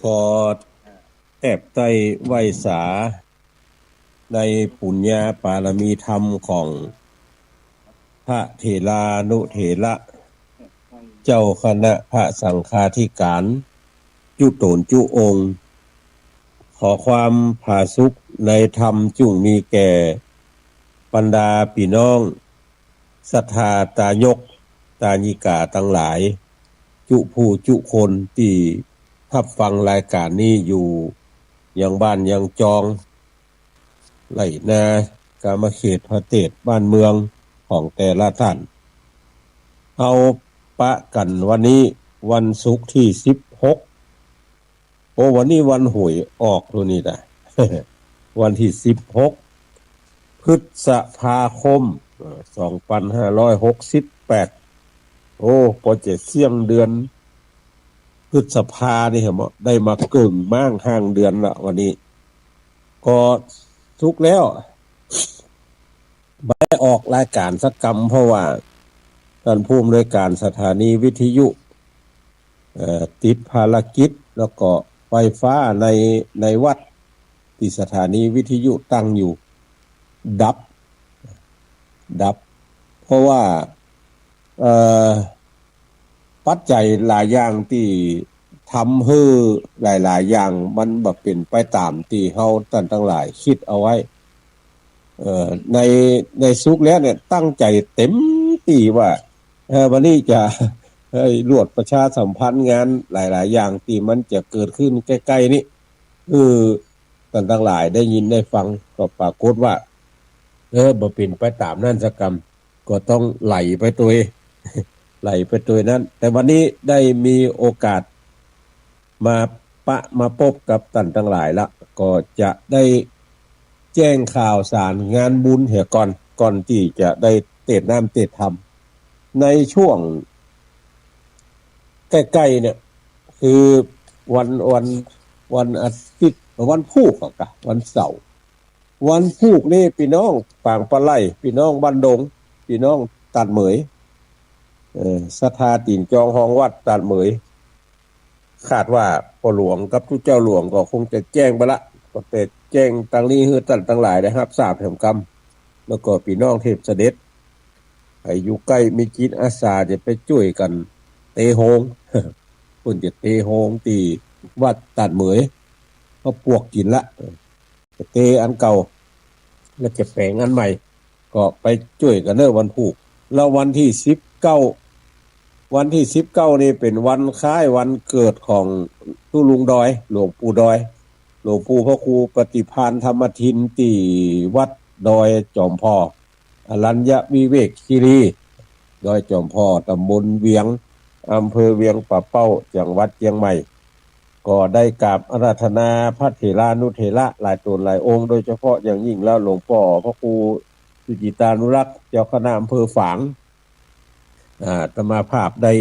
ขอแอบใต้ไหวสาในปุญญาปารมีธรรมของพระเถรานุเถระเจ้าคณะพระสังฆาธิการจุโตนจุองค์ขอความผาสุกในธรรมจุงมีแก่บรรดาพี่น้องศรัทธาตายกตาญิกาทั้งหลายจุผู้จุคนที่ทับฟังรายการนี้อยู่ยังบ้านยังจองไหลนากามเขตประเทศบ้านเมืองของแต่ละท่านเอาปะกันวันนี้วันศุกร์ที่16วันนี้วันหวยออกตัวนี้นะ วันที่16พฤษภาคม2568พอจะเสี่ยงเดือนพฤษภานี่เหรอได้มาเกิ่งมั่งห้างเดือนละวันนี้ก็ทุกแล้วไม่ออกรายการสักกรรมเพราะว่าท่านผู้อำนวยการสถานีวิทยุติดภารกิจแล้วก็ไฟฟ้าในวัดที่สถานีวิทยุตั้งอยู่ดับเพราะว่าปัจจัยหลายอย่างที่ทำให้หลายๆอย่างมันแบบเป็นไปตามที่เฮาท่านทั้งหลายคิดเอาไว้ในสุกแล้วเนี่ยตั้งใจเต็มที่ว่าวันนี้จะให้รวดประชาสัมพันธ์งานหลายๆอย่างที่มันจะเกิดขึ้นใกล้ๆนี้ท่านทั้งหลายได้ยินได้ฟังก็ปรากฏว่าบ่เป็นไปตามนั้นสักกรรมก็ต้องไหลไปตัวนั้น แต่วันนี้ได้มีโอกาสมาพบกับท่านทั้งหลายละก็จะได้แจ้งข่าวสารงานบุญเหี่ยก่อนที่จะได้เตดน้ำเตดธรรมในช่วงใกล้ๆเนี่ยคือวันอาทิตย์วันพุธก็วันเสาร์วันพุธนี่พี่น้องปางปลาไหลพี่น้องบ้านดงพี่น้องตัดเหมยศรัทธาตีนจองห้องวัดตัดเหมยคาดว่าพ่อหลวงกับทุกเจ้าหลวงก็คงจะแจ้งไปละก็แต่แจ้งตั้งนี้ให้ท่านทั้งหลายได้รับทราบแห่งกรรมแล้วก็พี่น้องเทพเสด็จให้อยู่ใกล้มีจิตอาสาจะไปช่วยกันเตโฮง เพิ่นจะเตโฮงที่วัดตัดเหมยก็ปวกกินละเตอันเก่าแล้วจะแปลงอันใหม่ก็ไปช่วยกันเด้อวันพุธแล้ววันที่19นี่เป็นวันคล้ายวันเกิดของตู้ลุงดอยหลวงปู่ดอยหลวงปู่พระครูปฏิภาณธรรมทินที่วัดดอยจอมพออรัญญวิเวกคีรีดอยจอมพอตำบลเวียงอำเภอเวียงป่าเป้าจังหวัดเชียงใหม่ก็ได้กราบอาราธนาพระเถรานุเถระหลายตนหลายองค์โดยเฉพาะอย่างยิ่งแล้วหลวงพ่อพระครูสุจิตานุรักษ์เจ้าคณะอำเภอฝางอาตมาภาพได้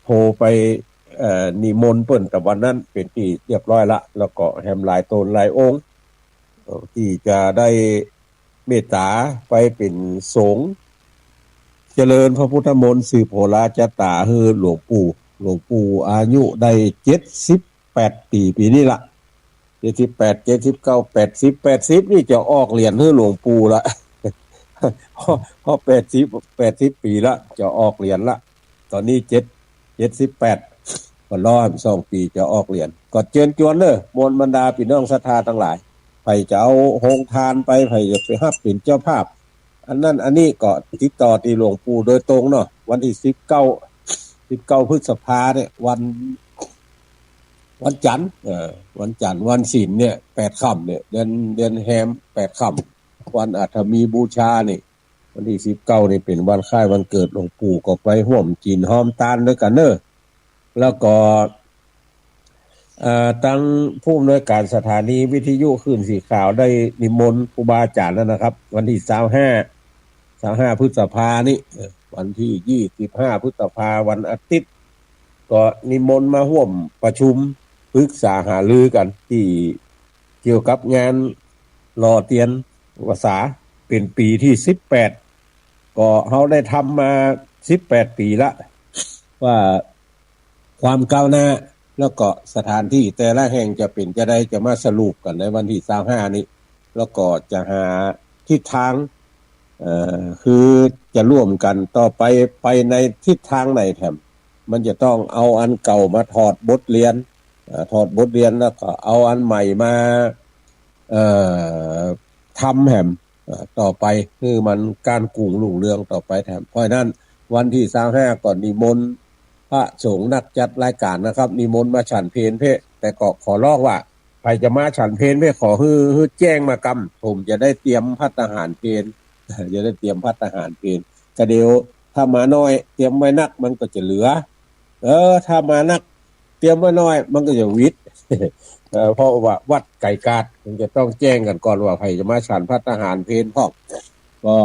โทรไปนิมนต์เปิ้นแต่วันนั้นเป็นที่เรียบร้อยละแล้วก็แฮมหลายตนหลายองค์ที่จะได้เมตตาไปเป็นสงฆ์เจริญพระพุทธมนต์สืบโหราจตาให้หลวงปู่อายุได้78ปีนี้ละ78 79 80นี่จะออกเหรียญให้หลวงปู่ละพอ80ปีละจะออกเหรียญละตอนนี้78ก็รอ2ปีจะออกเหรียญก็เชิญชวนเด้อมวลบรรดาพี่น้องศรัทธาทั้งหลายไปจะเอาโรงทานไปจะไปรับเป็นเจ้าภาพอันนั้นอันนี้ก็ติดต่อที่หลวงปู่โดยตรงเนาะวันที่19พฤษภาเนี่ยวันจันทร์วันศีลเนี่ย8ค่ำเนี่ยเดือนแฮม8ค่ำวันอาถมีบูชานี่วันที่19นี่เป็นวันคล้ายวันเกิดหลวงปู่ก็ไปร่วมกินหอมตาลด้วยกันเด้อแล้วก็ตั้งผู้อำนวยการสถานีวิทยุคลื่นสีขาวได้นิมนต์ครูบาอาจารย์แล้วนะครับวันที่25พฤษภานี่วันที่25พฤษภาวันอาทิตย์ก็นิมนต์มาร่วมประชุมปรึกษาหารือกันที่เกี่ยวกับงานหล่อเทียนภาษาเป็นปีที่18ก็เฮาได้ทำมา18ปีละว่าความก้าวหน้า แล้วก็สถานที่แต่ละแห่งจะเป็นจะได้จะมาสรุปกันในวันที่25นี้แล้วก็จะหาทิศทางคือจะร่วมกันต่อไปในทิศทางไหนแถมมันจะต้องเอาอันเก่ามาถอดบทเรียนถอดบทเรียนแล้วก็เอาอันใหม่มาทำแหมต่อไปคือมันการกุ่งรุ่งเรืองต่อไปแถมเพราะนั้นวันที่25ก่อนนิมนต์พระสงฆ์นักจัดรายการนะครับนิมนต์มาฉันเพลเพแต่ก็ขอร้องว่าใครจะมาฉันเพลเพขอฮือแจ้งมากำผมจะได้เตรียมภัตตาหารเพลจะได้เตรียมภัตตาหารเพลก็เดี๋ยวถ้ามาน้อยเตรียมไว้นักมันก็จะเหลือถ้ามานักเตรียมไว้น้อยมันก็จะวิทย์เพราะว่าวัดไก่กาดมันจะต้องแจ้งกันก่อนว่าใครจะมาฉันภัตตาหารเพลพร้อมก็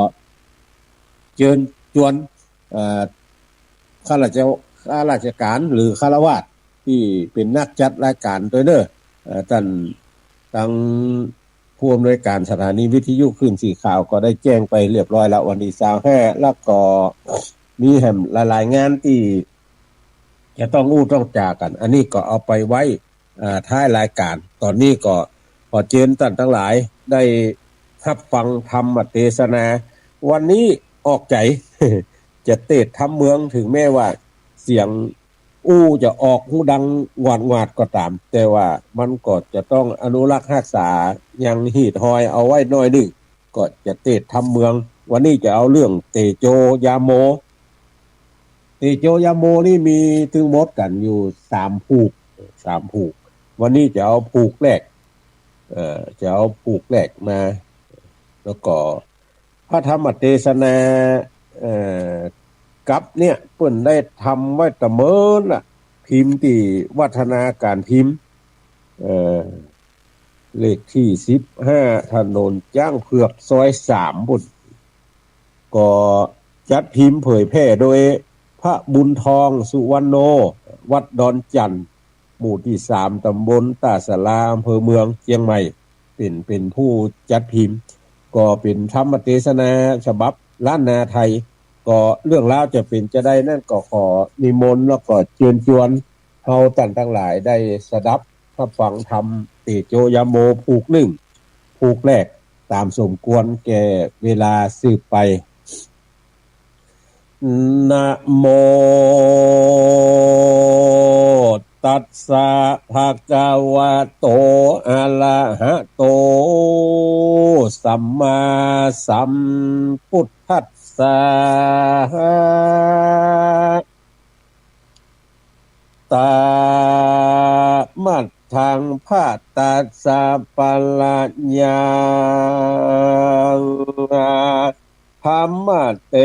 เชิญชวนข้าราชการหรือฆราวาสที่เป็นนักจัดรายการตัวเด้อท่านทางผู้อำนวยการสถานีวิทยุคลื่นสีขาวก็ได้แจ้งไปเรียบร้อยแล้ววันที่25แล้วก็มีแห่มหลายๆงานที่จะต้องต้องจากกันอันนี้ก็เอาไปไว้ท้ายรายการตอนนี้ก็ขอเชิญท่านทั้งหลายได้รับฟังธรรมเทศนาวันนี้ออกใจ จะเทศน์ทำเมืองถึงแม้ว่าเสียงจะออกหูดังหวาดก็ตามแต่ว่ามันก็จะต้องอนุรักษ์รักษายังหีดหอยเอาไว้หน่อยนึงก็จะเทศน์ทำเมืองวันนี้จะเอาเรื่องเตโจยาโมนี่มีถึงหมดกันอยู่3ผูกวันนี้จะเอาผูกแรกจะเอาผูกแรกมาแล้วก็พระธรรมเทศนากับเนี่ยเพิ่นได้ทำไว้ตะเมินล่ะพิมพ์ที่วัฒนาการพิมพ์เลขที่15ถนนจ้างเผือกซอย3บุญก็จัดพิมพ์เผยแพร่โดยพระบุญทองสุวรรณโนวัดดอนจันทร์หมู่ที่3ตำบลตาสลาอำเภอเมืองเชียงใหม่เป็นผู้จัดพิมพ์ก็เป็นธรรมเทศนาฉบับล้านนาไทยก็เรื่องราวจะเป็นจะได้นั่นก็ขอนิมนต์แล้วก็เชิญชวนเฮาท่านทั้งหลายได้สดับรับฟังธรรมเตโจยโมผูก1ผูกแรกตามสมควรแก่เวลาสืบไปนะโมตัสสะภะคะวะโตอะระหะโตสัมมาสัมพุทธัสสะตามัดทางภาตัสสะปะละญาธรรมเต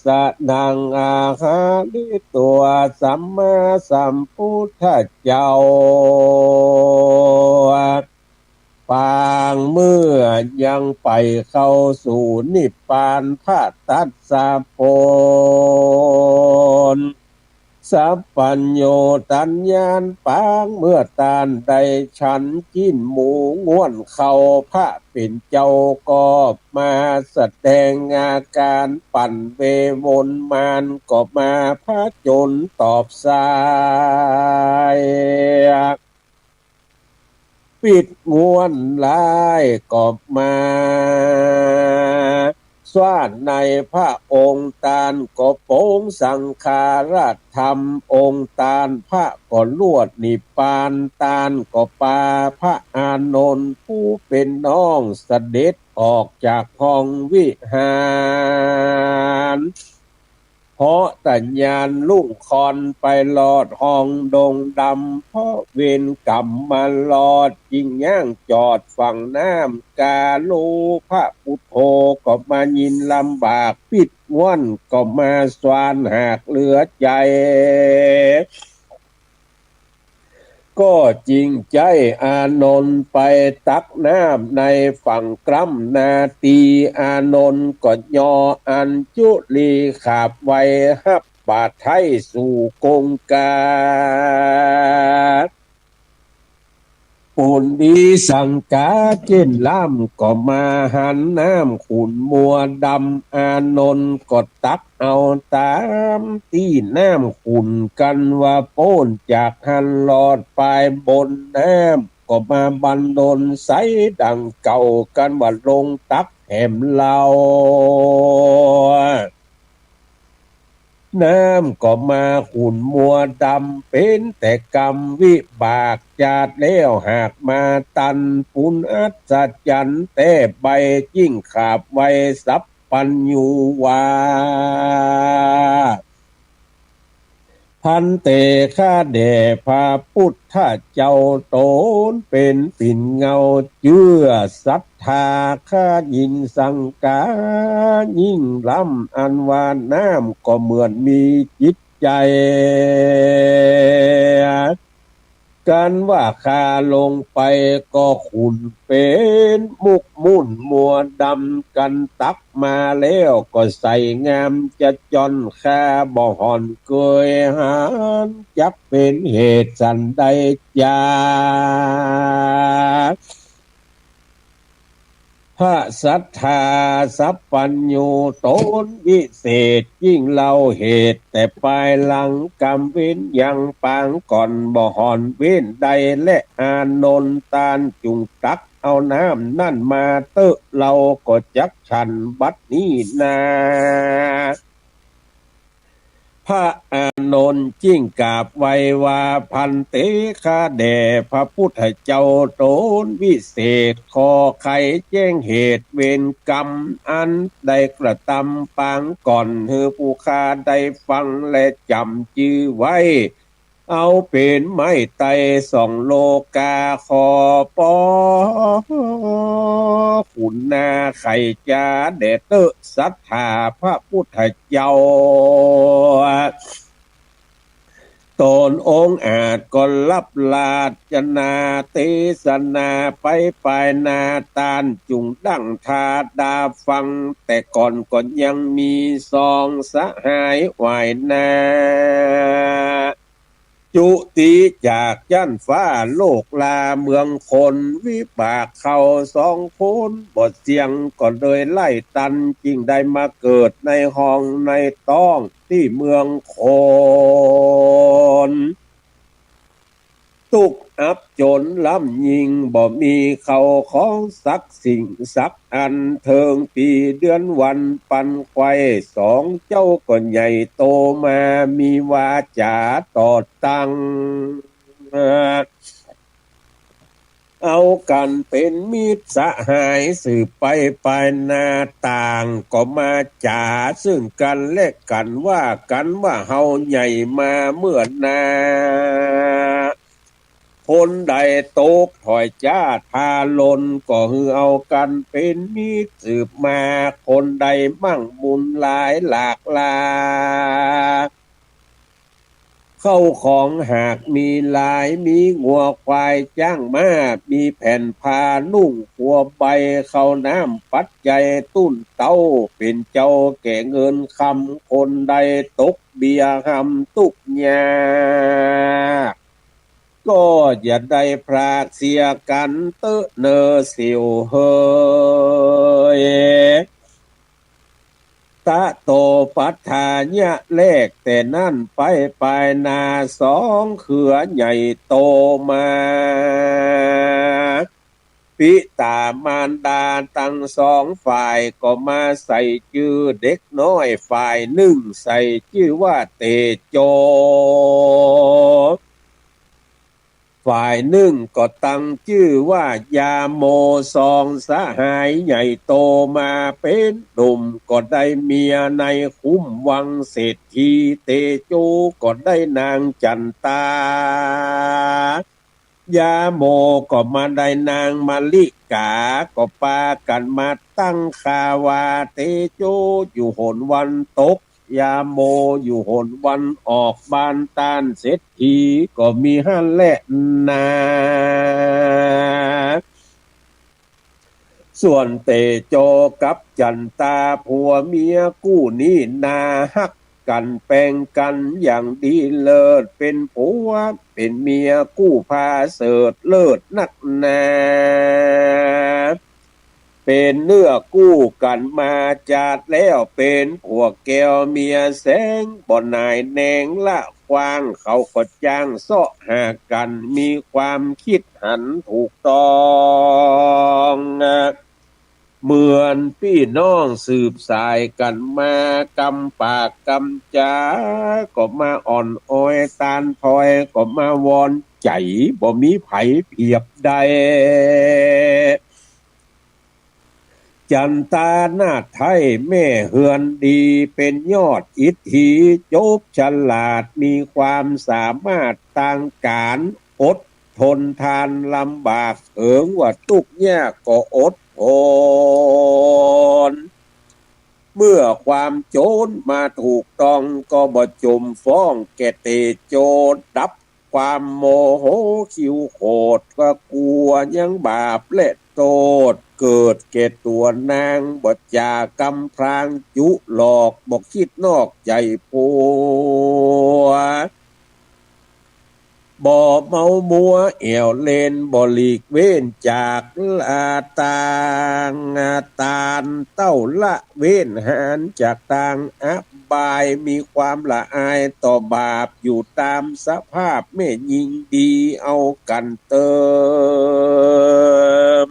สะนังอาหาริตัวสัมมาสัมพุทธเจ้าปางเมื่อยังไปเข้าสู่นิพพานภาตัสสะโพนสัพพัญโยตัญญาณปางเมื่อตานใดฉันกินหมูง่วนเข้าพระเป็นเจ้าก็มาแสดงอาการปั่นเวมนมานก็มาพระจนตอบสายปิดง่วนลายก็มาสวาดในพระองค์ตาลก็โปงสังขารธรรมองค์ตาลพระก็ลวดนิพพานตาลก็ปาพระอานนท์ผู้เป็นน้องเสด็จออกจากห้องวิหารเพราะตัญญาณลุ่งคอนไปลอดห้องดงดำเพราะเวรกรรมมาลอดจิงย่างจอดฝั่งน้ำกาลูพระพุทโธก็มายินลำบากปิดว่อนก็มาสวานหากเหลือใจก็จริงใจอานนท์ไปตักน้ำในฝั่งกล้ำนาตีอานนท์ก็ยออัญจุลีขาบไว้ฮับบาทไทยสู่กงกาปุญ นดีสังกาเจนล่ำก็มาหันน้ำขุนมัวดำอานนท์ก็ตักเอาตามตีน้ำขุนกันว่าโป้นจากหันหลอดไปบนน้ำก็มาบันดลใสดังเก่ากันว่าลงตักแหมเราน้ำก็มาขุ่นมัวดำเป็นแต่กรรมวิบากจาดแล้วหากมาตันปุณอัศจรรย์แต่ใบจิ้งขาบไว้สับปัญญูวาพันเตข้าแด่พระพุทธเจ้าโตนเป็นปิ่นเงาเจื้อศรัทธาข้ายินสังกายิ่งล้ำอันวานน้ำก็เหมือนมีจิตใจกันว่าข้าลงไปก็ขุ่นเป็นมุกมุ่นมัวดำกันตักมาแล้วก็ใส่งามจะจนข้าบ่หอนเกยหานจักเป็นเหตุสันใดจาพระสัทธาสัพพัญญูตนวิเศษยิ่งเล่าเหตุแต่ปลายหลังกรรมเว้นยังปางก่อนบ่หอนเว้นใดและอานนท์ตานจุงตักเอาน้ำนั่นมาเตอะเราก็จักฉันบัดนี้นาพระอานนท์จิ้งกราบไว้ว่าพันเตข้าแด่พระพุทธเจ้าโตนวิเศษขอไขแจ้งเหตุเวรกรรมอันได้กระทำปางก่อนเธอผู้ข้าได้ฟังและจำจื่อไว้เอาเป็นไม้ไตสองโลกาขอปอขุนนาไข่จาเดเตอศรัทธาพระพุทธเจ้าตนองค์อาจก็รับลาจนาเทศนาไปปลายนาตานจุงดังทาดาฟังแต่ก่อนก็ยังมีสองสหายวายนาจุติจากจันฟ้าโลกลาเมืองคนวิบากเขาสองคนบทเสียงก็เลยไล่ตันจึงได้มาเกิดในห้องในต้องที่เมืองคนตุกอับจนล้ำยิงบ่มีเขาของสักสิ่งสักอันเทิงปีเดือนวันปันไขว้สองเจ้าก็ใหญ่โตมามีวาจาต่อตังเอากันเป็นมิตรสหายสืบไปปลายนาต่างก็มาจ่าซึ่งกันและกันว่าเฮาใหญ่มาเมื่อนาคนใดตกถอยจ้าทาลนก็ฮือเอากันเป็นมิตรสืบมาคนใดมั่งบุญหลายหลากหลายเข้าของหากมีลายมีงัวควายจ้างมามีแผ่นผ้านุ่งหัวใบเข้าน้ำปัจจัยตุ้นเต้าเป็นเจ้าแก่เงินคำคนใดตกเบียหำตุกยาก็อย่าได้พรากเสียกันเตอะเนอเสียวเฮยตะโตปัฏฐานยะแลกแต่นั่นไปนาสองเขือใหญ่โตมาปิตามารดาทั้งสองฝ่ายก็มาใส่ชื่อเด็กน้อยฝ่ายหนึ่งใส่ชื่อว่าเตโจฝ่ายหนึ่งก็ตั้งชื่อว่ายาโมสองสหายใหญ่โตมาเป็นหนุ่มก็ได้เมียในคุ้มวังเศรษฐีเตโจก็ได้นางจันตายาโมก็มาได้นางมาลิกาก็ปากันมาตั้งคาวาเตโจอยู่หนวันตกยาโมอยู่หนวันออกบานตานเศรษฐีก็มีหันและนาส่วนเตโจกับจันตาผัวเมียกู้นี้นาฮัก กันแปลงกันอย่างดีเลิศเป็นผัวเป็นเมียกู้พาเสิร์ชเลิศนักหนาเป็นเนื้อกู้กันมาจาดแล้วเป็นผัวแก้วเมียแสงบ่นายแนงละควางเขาก็จ้างเสาะหากันมีความคิดหันถูกต้องเหมือนพี่น้องสืบสายกันมากำปากกำจาก็มาอ่อนอ้อยตานพลอยก็มาวอนใจบ่มีไผเพียบใดจันตาหน้าไทยแม่เฮือนดีเป็นยอดอิทธิจบฉลาดมีความสามารถทางการอดทนทานลำบากเอิงว่าทุกข์ยากก็อดทนเมื่อความโจรมาถูกต้องก็บ่จมฟ้องแก่เตโจรดับความโมโหคิวโคตรก็กลัวยังบาปและโทษเกิดแก่ตัวนางบ่จากำพรางจุหลอกบ่คิดนอกใจผัวบ่เมามัวเอี่ยวเล่นบ่หลีกเว้นจากตางตานเต้าละเว้นหานจากทางอบายมีความละอายต่อบาปอยู่ตามสภาพไม่ยิงดีเอากันเติม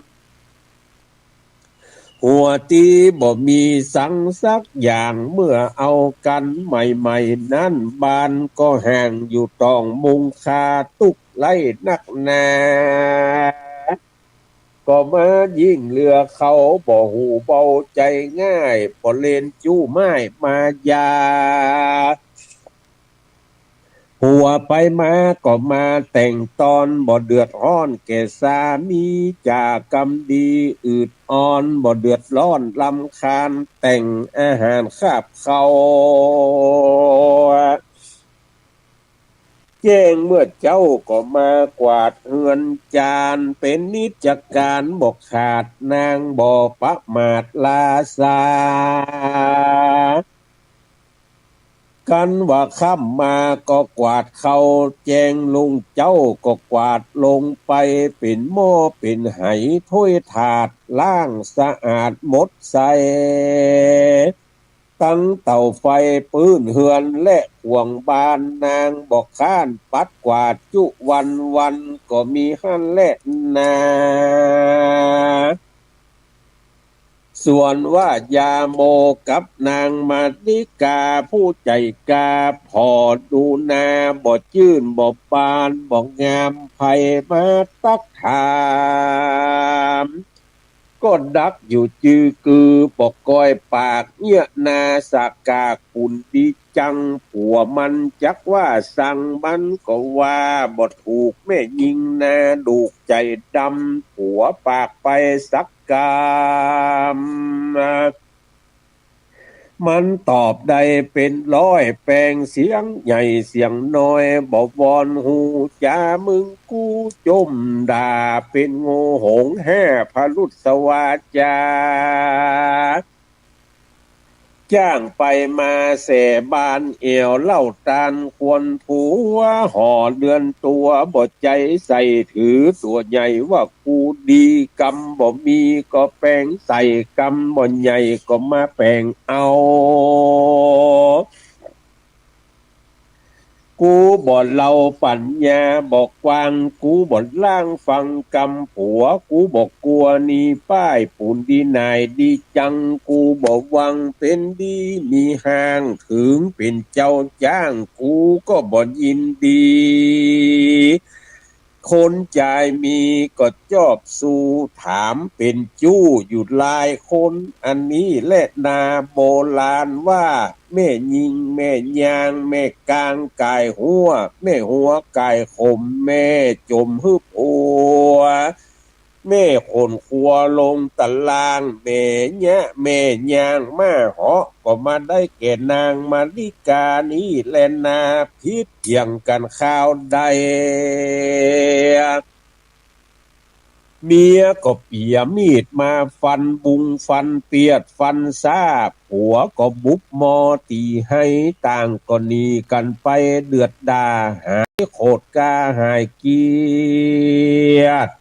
หัวตีบ่มีสังสักอย่างเมื่อเอากันใหม่ๆนั้นบานก็แห่งอยู่ต้องมุงคาตุกไล่นักหนาก็มายิ่งเรือเขาบ่หูเบาใจง่ายบ่เล่นจู้ไม้มายาหัวไปมาก็มาแต่งตอนบ่เดือดร้อนแก่สามีจากกรรมดีอืดอ่อนบ่เดือดร้อนลำคาญแต่งอาหารคาบเขาแจ้งเมื่อเจ้าก็มากวาดเฮือนจานเป็นนิจการบอกขาดนางบ่ประมาทลาสากันว่าค่ำมาก็กวาดเขาแจงลงเจ้าก็กวาดลงไปเป็นหม้อเป็นไหถ้วยถาดล้างสะอาดหมดใสตั้งเตาไฟปื้นเฮือนและห่วงบานนางบอกข้านปัดกวาดจุวันวันก็มีหั่นและนาส่วนว่ายาโมกับนางมานิกาผู้ใจกาพอดูนาบ่จื่นบ่ปานบ่งามไผมาตักถามก็ดักอยู่จือกือปกก้อยปากเนี่ยนาสากากปุ่นดีจังผัวมันจักว่าสั่งมันก็ว่าบ่ถูกแม่ยิงนาดูกใจดำผัวปากไปสักกามมันตอบใดเป็นร้อยแปลงเสียงใหญ่เสียงน้อยบอกวอนหูจามึงกูจมด่าเป็นโง่หงแห่พรุษวาจาจ้างไปมาเสบานเอวเล่าตาลควรผัวห่อเดือนตัวบ่ใจใส่ถือตัวใหญ่ว่ากูดีกำบ่มีก็แปลงใส่กำบ่ใหญ่ก็มาแปลงเอากูบ่เล่าปัญญาบอกกวางกูบ่ล่างฟังกำผัวกูบอกกลัวนี่ป้ายปุ่นดีนายดีจังกูบอกวังเป็นดีมีห่างถึงเป็นเจ้าจ้างกูก็บ่ยินดีคนใจมีก็จอบสู้ถามเป็นจู้อยู่ลายคนอันนี้และนาโบราณว่าแม่ยิงแม่ยางแม่กลางกายหัวแม่หัวกายขมแม่จมฮึบอัวแม่คนครัวลงตะลางแม่เนี้ยแม่ยางมาเหาะก็มาได้แก่นางมาริกานี้แลนาพิษเกี่ยงกันข้าวใด เมียก็เปียมีดมาฟันบุงฟันเปียดฟันซาผัวก็บุบมอตีให้ต่างก็หนีกันไปเดือดดาหายโคตรกาหายเกียรติ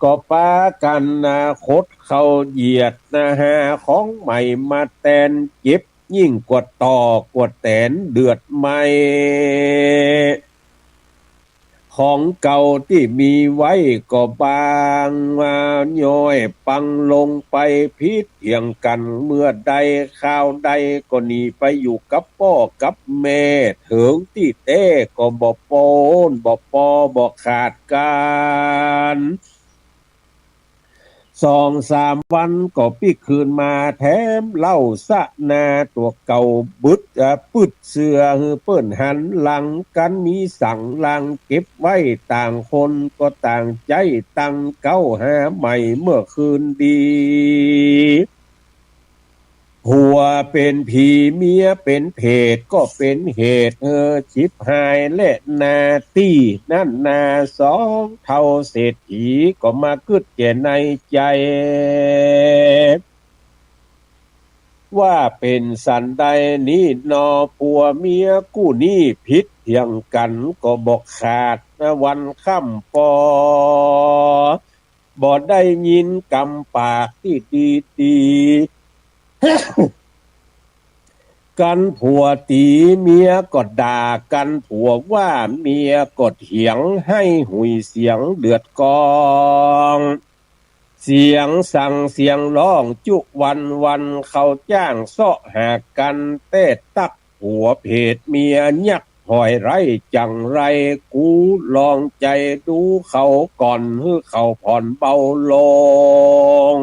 ก็ปากันนาคตเขาเหยียดนะฮะของใหม่มาแตนเจ็บยิ่งกว่าต่อกว่าแตนเดือดไม่ของเก่าที่มีไว้ก็บางมาย่อยปังลงไปพิษเถียงกันเมื่อใดข้าวใดก็หนีไปอยู่กับพ่อกับแม่ถึงที่เต้ก็บ่โปนบ่ปอบ่ขาดกัน2-3 วันก็พี่คืนมาแถมเล่าสะนาตัวเก่าบึดปึดเสือฮือเปิ้นหันหลังกันมีสั่งลังเก็บไว้ต่างคนก็ต่างใจตั้งเก้าหาใหม่เมื่อคืนดีผัวเป็นผีเมียเป็นเพศก็เป็นเหตุชิบหายและนาตี้นั่นนาสองเท่าเศรษฐีก็มาคึดแก่ในใจว่าเป็นสันใดนี้นอผัวเมียกู้นี้พิษเถียงกันก็บอกขาดนะวันค่ำปอบ่ได้ยินกำปากที่ดีกันผัวตีเมียก็ด่ากันผัวว่าเมียก็เถียงให้หุยเสียงเดือดกองเสียงสั่งเสียงร้องจุวันเขาจ้างเสาะหากันเต้ตักผัวเพศเมียยักหอยไรจังไรกูลองใจดูเขาก่อนให้เขาผ่อนเบาลง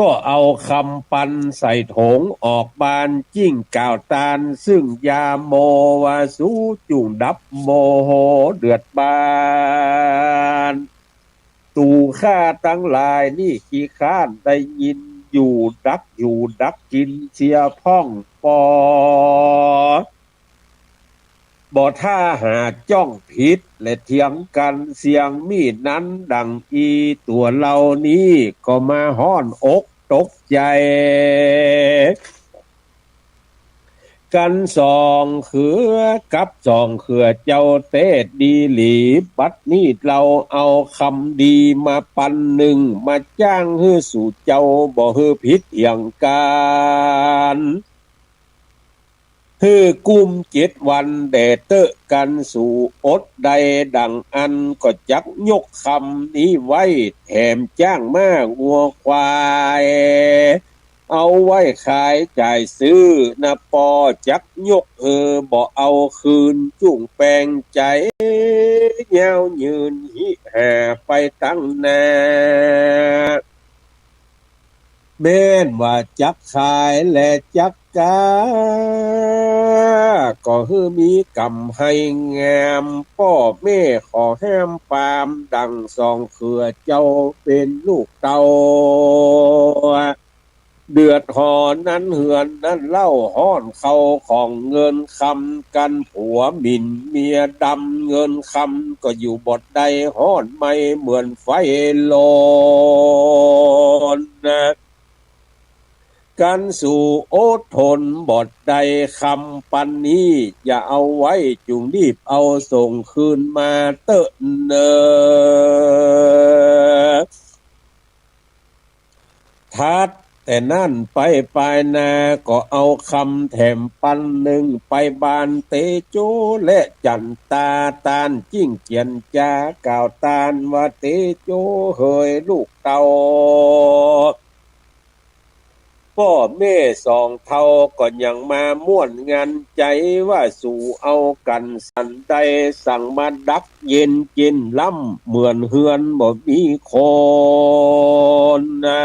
ก็เอาคำปันใส่ถงออกบานจิ้งก่าวตาลซึ่งยาโมวาสูจุงดับโมโหเดือดบานตู่ข้าตั้งหลายนี่ขี้ข้านได้ยินอยู่ดักกินเสียพ่องปอบ่ท่าหาจ้องผิดและเถียงกันเสียงมีดนั้นดังอีตัวเรานี้ก็มาห้อนอกตกใจกันสองเขือกับสองเขือเจ้าเตดดีหลีปัดนี้เราเอาคำดีมาปันหนึ่งมาจ้างฮื้อสู่เจ้าบ่ฮื้อผิดอย่างกันฮื้อกุม7 วันแดดเตอะกันสู่อดใดดังอันก็จักยกคำนี้ไว้แถมจ้างมางัวควายเอาไว้ขายจ่ายซื้อนะปอจักยกบ่เอาคืนจุ่งแปลงใจยาวยืนหิหาไปตั้งนาแม้นว่าจักขายและจักกาก็คือมีกำให้งามพ่อแม่ขอห้ามปามดังสองเขือเจ้าเป็นลูกเต่าเดือดหอนั้นเหือนนั้นเล่าห้อนเขาของเงินคำกันผัวหมิ่นเมียดำเงินคำก็อยู่บทใดห้อนไม่เหมือนไฟโลนนะกันสู่โอดทนบทใดคำปันนี้อย่าเอาไว้จุงรีบเอาส่งคืนมาเตอะเนอทัดแต่นั่นไปปลายนาก็เอาคำแถมปันหนึ่งไปบานเตโจและจันตาตานจิ้งเจียนจาก่าวตานว่าเตโจเฮยลูกเต่าพ่อแม่สองเท่าก็ยังมาม่วนงานใจว่าสู่เอากันสันใดสั่งมาดักเย็นเจนล้ำเหมือนเฮือนบ่มีคนนะ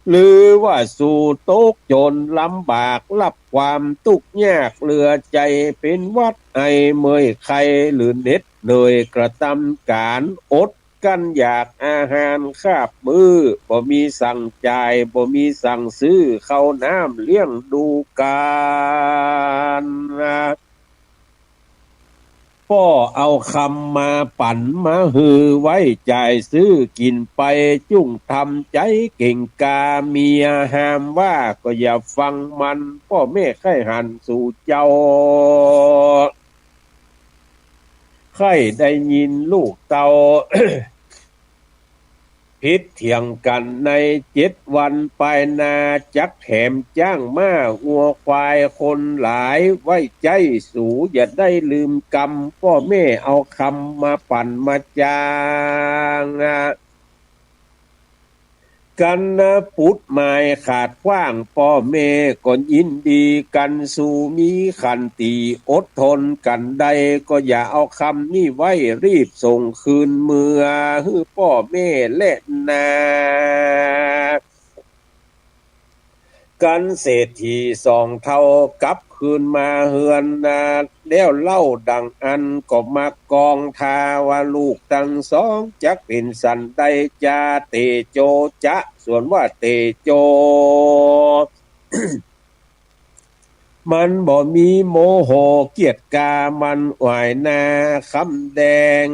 หรือว่าสู่ตกจนลำบากรับความทุกข์ยากเหลือใจเป็นวัดไอเมยไข่หรือเน็ดเลยกระทำการอดกันอยากอาหารคาบมือบ่มีสั่งจ่ายบ่มีสั่งซื้อเข้าน้ำเลี้ยงดูกัน ป้อเอาคำมาปั่นมาฮือไว้จ่ายซื้อกินไปจุ้งทำใจเก่งกาเมียห้ามว่าก็อย่าฟังมันพ่อแม่ไข้หันสู่เจ้าไข้ได้ยินลูกเตา พิษเถียงกันใน7 วันไปนาจักแถมจ้างม้าวัวควายคนหลายไว้ใจสูอย่าได้ลืมกรรมพ่อแม่เอาคำมาปั่นมาจางกันนะปุดหมายขาดขว้างพ่อแม่ก็ยินดีกันสู่มีขันติอดทนกันใดก็อย่าเอาคำนี้ไว้รีบส่งคืนเมือฮือพ่อแม่และนากันเศรษฐี2 เท่ากลับคืนมาเฮือนนาแล้วเล่าดังอันก็มากองทาว่าลูกทั้ง2จักเป็นสันใดจาเตโจจะส่วนว่าเตโจ มันบ่มีโมโหเกียจกามันหวายนาคำแดง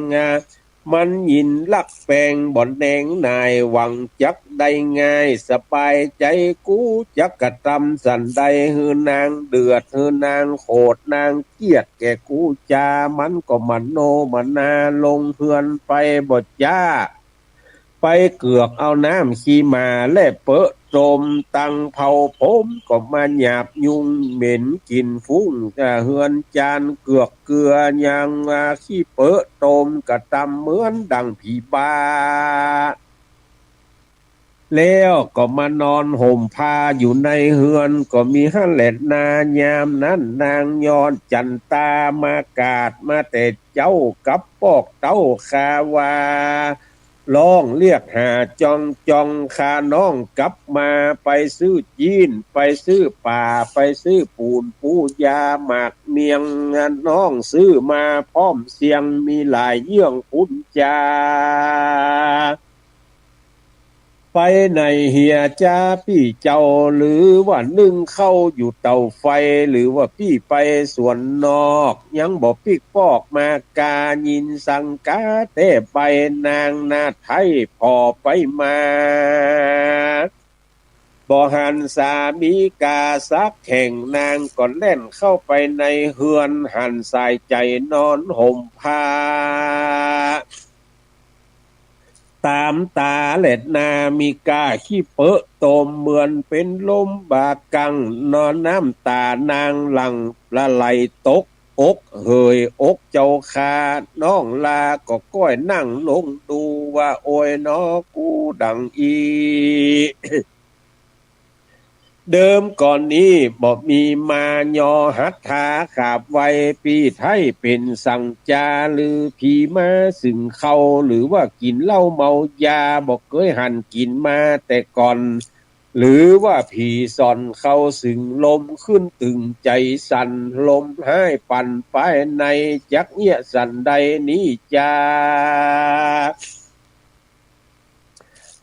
มันยินลักแปลงบ่อนแดงนายหวังจักได้ง่ายสบายใจกูจักกระทำสันใดฮือนางเดือดฮือนางโคดนางเกียดแก่กูจามันก็มันโนมันนาลงเฮือนไปบ่จ้าไปเกือกเอาน้ำขี้มาและเปอะจมตังเผาผมก็มาหยาบยุงเหม็นกินฟุ้งเฮือนจานเกือกเกลือยางขี้เปอะตมกระตำเหมือนดังผีบ้าแล้วก็มานอนห่มผ้าอยู่ในเฮือนก็มีฮั่นแหละนายามนั้นนางยอนจันตามากาดมาแต่เจ้ากับปอกเต้าคาวาร้องเรียกหาจองคาน้องกลับมาไปซื้อจีนไปซื้อป่าไปซื้อปูนปูยาหมากเมียงน้องซื้อมาพร้อมเสียงมีหลายเยื่องอุ่นจาไปในเฮียจ้าพี่เจ้าหรือว่านึ่งเข้าอยู่เตาไฟหรือว่าพี่ไปสวนนอกยังบอกพี่ปอกมากายินสังกาเต้ไปนางนาไทยพอไปมาบ่หันสามีกาซักแข่งนางก่อนเล่นเข้าไปในเฮือนหันสายใจนอนห่มผ้าตามตาเล็ดนามีกาขี้เปอะตมเหมือนเป็นลมบากังนอนน้ำตานางหลังละไหลตกอกเฮยอกเจ้าคาน้องลาก็ก้อยนั่งลงดูว่าโอยน้อกูดังอี เดิมก่อนนี้บ่มีมายอหัตถาขาบไว้ปีไทยเป็นสังจาหรือผีมาสึงเขาหรือว่ากินเหล้าเมายาบอกเคยหันกินมาแต่ก่อนหรือว่าผีสอนเขาสึงลมขึ้นตึงใจสั่นลมให้ปั่นไปในจักเงียสันใดนี้จา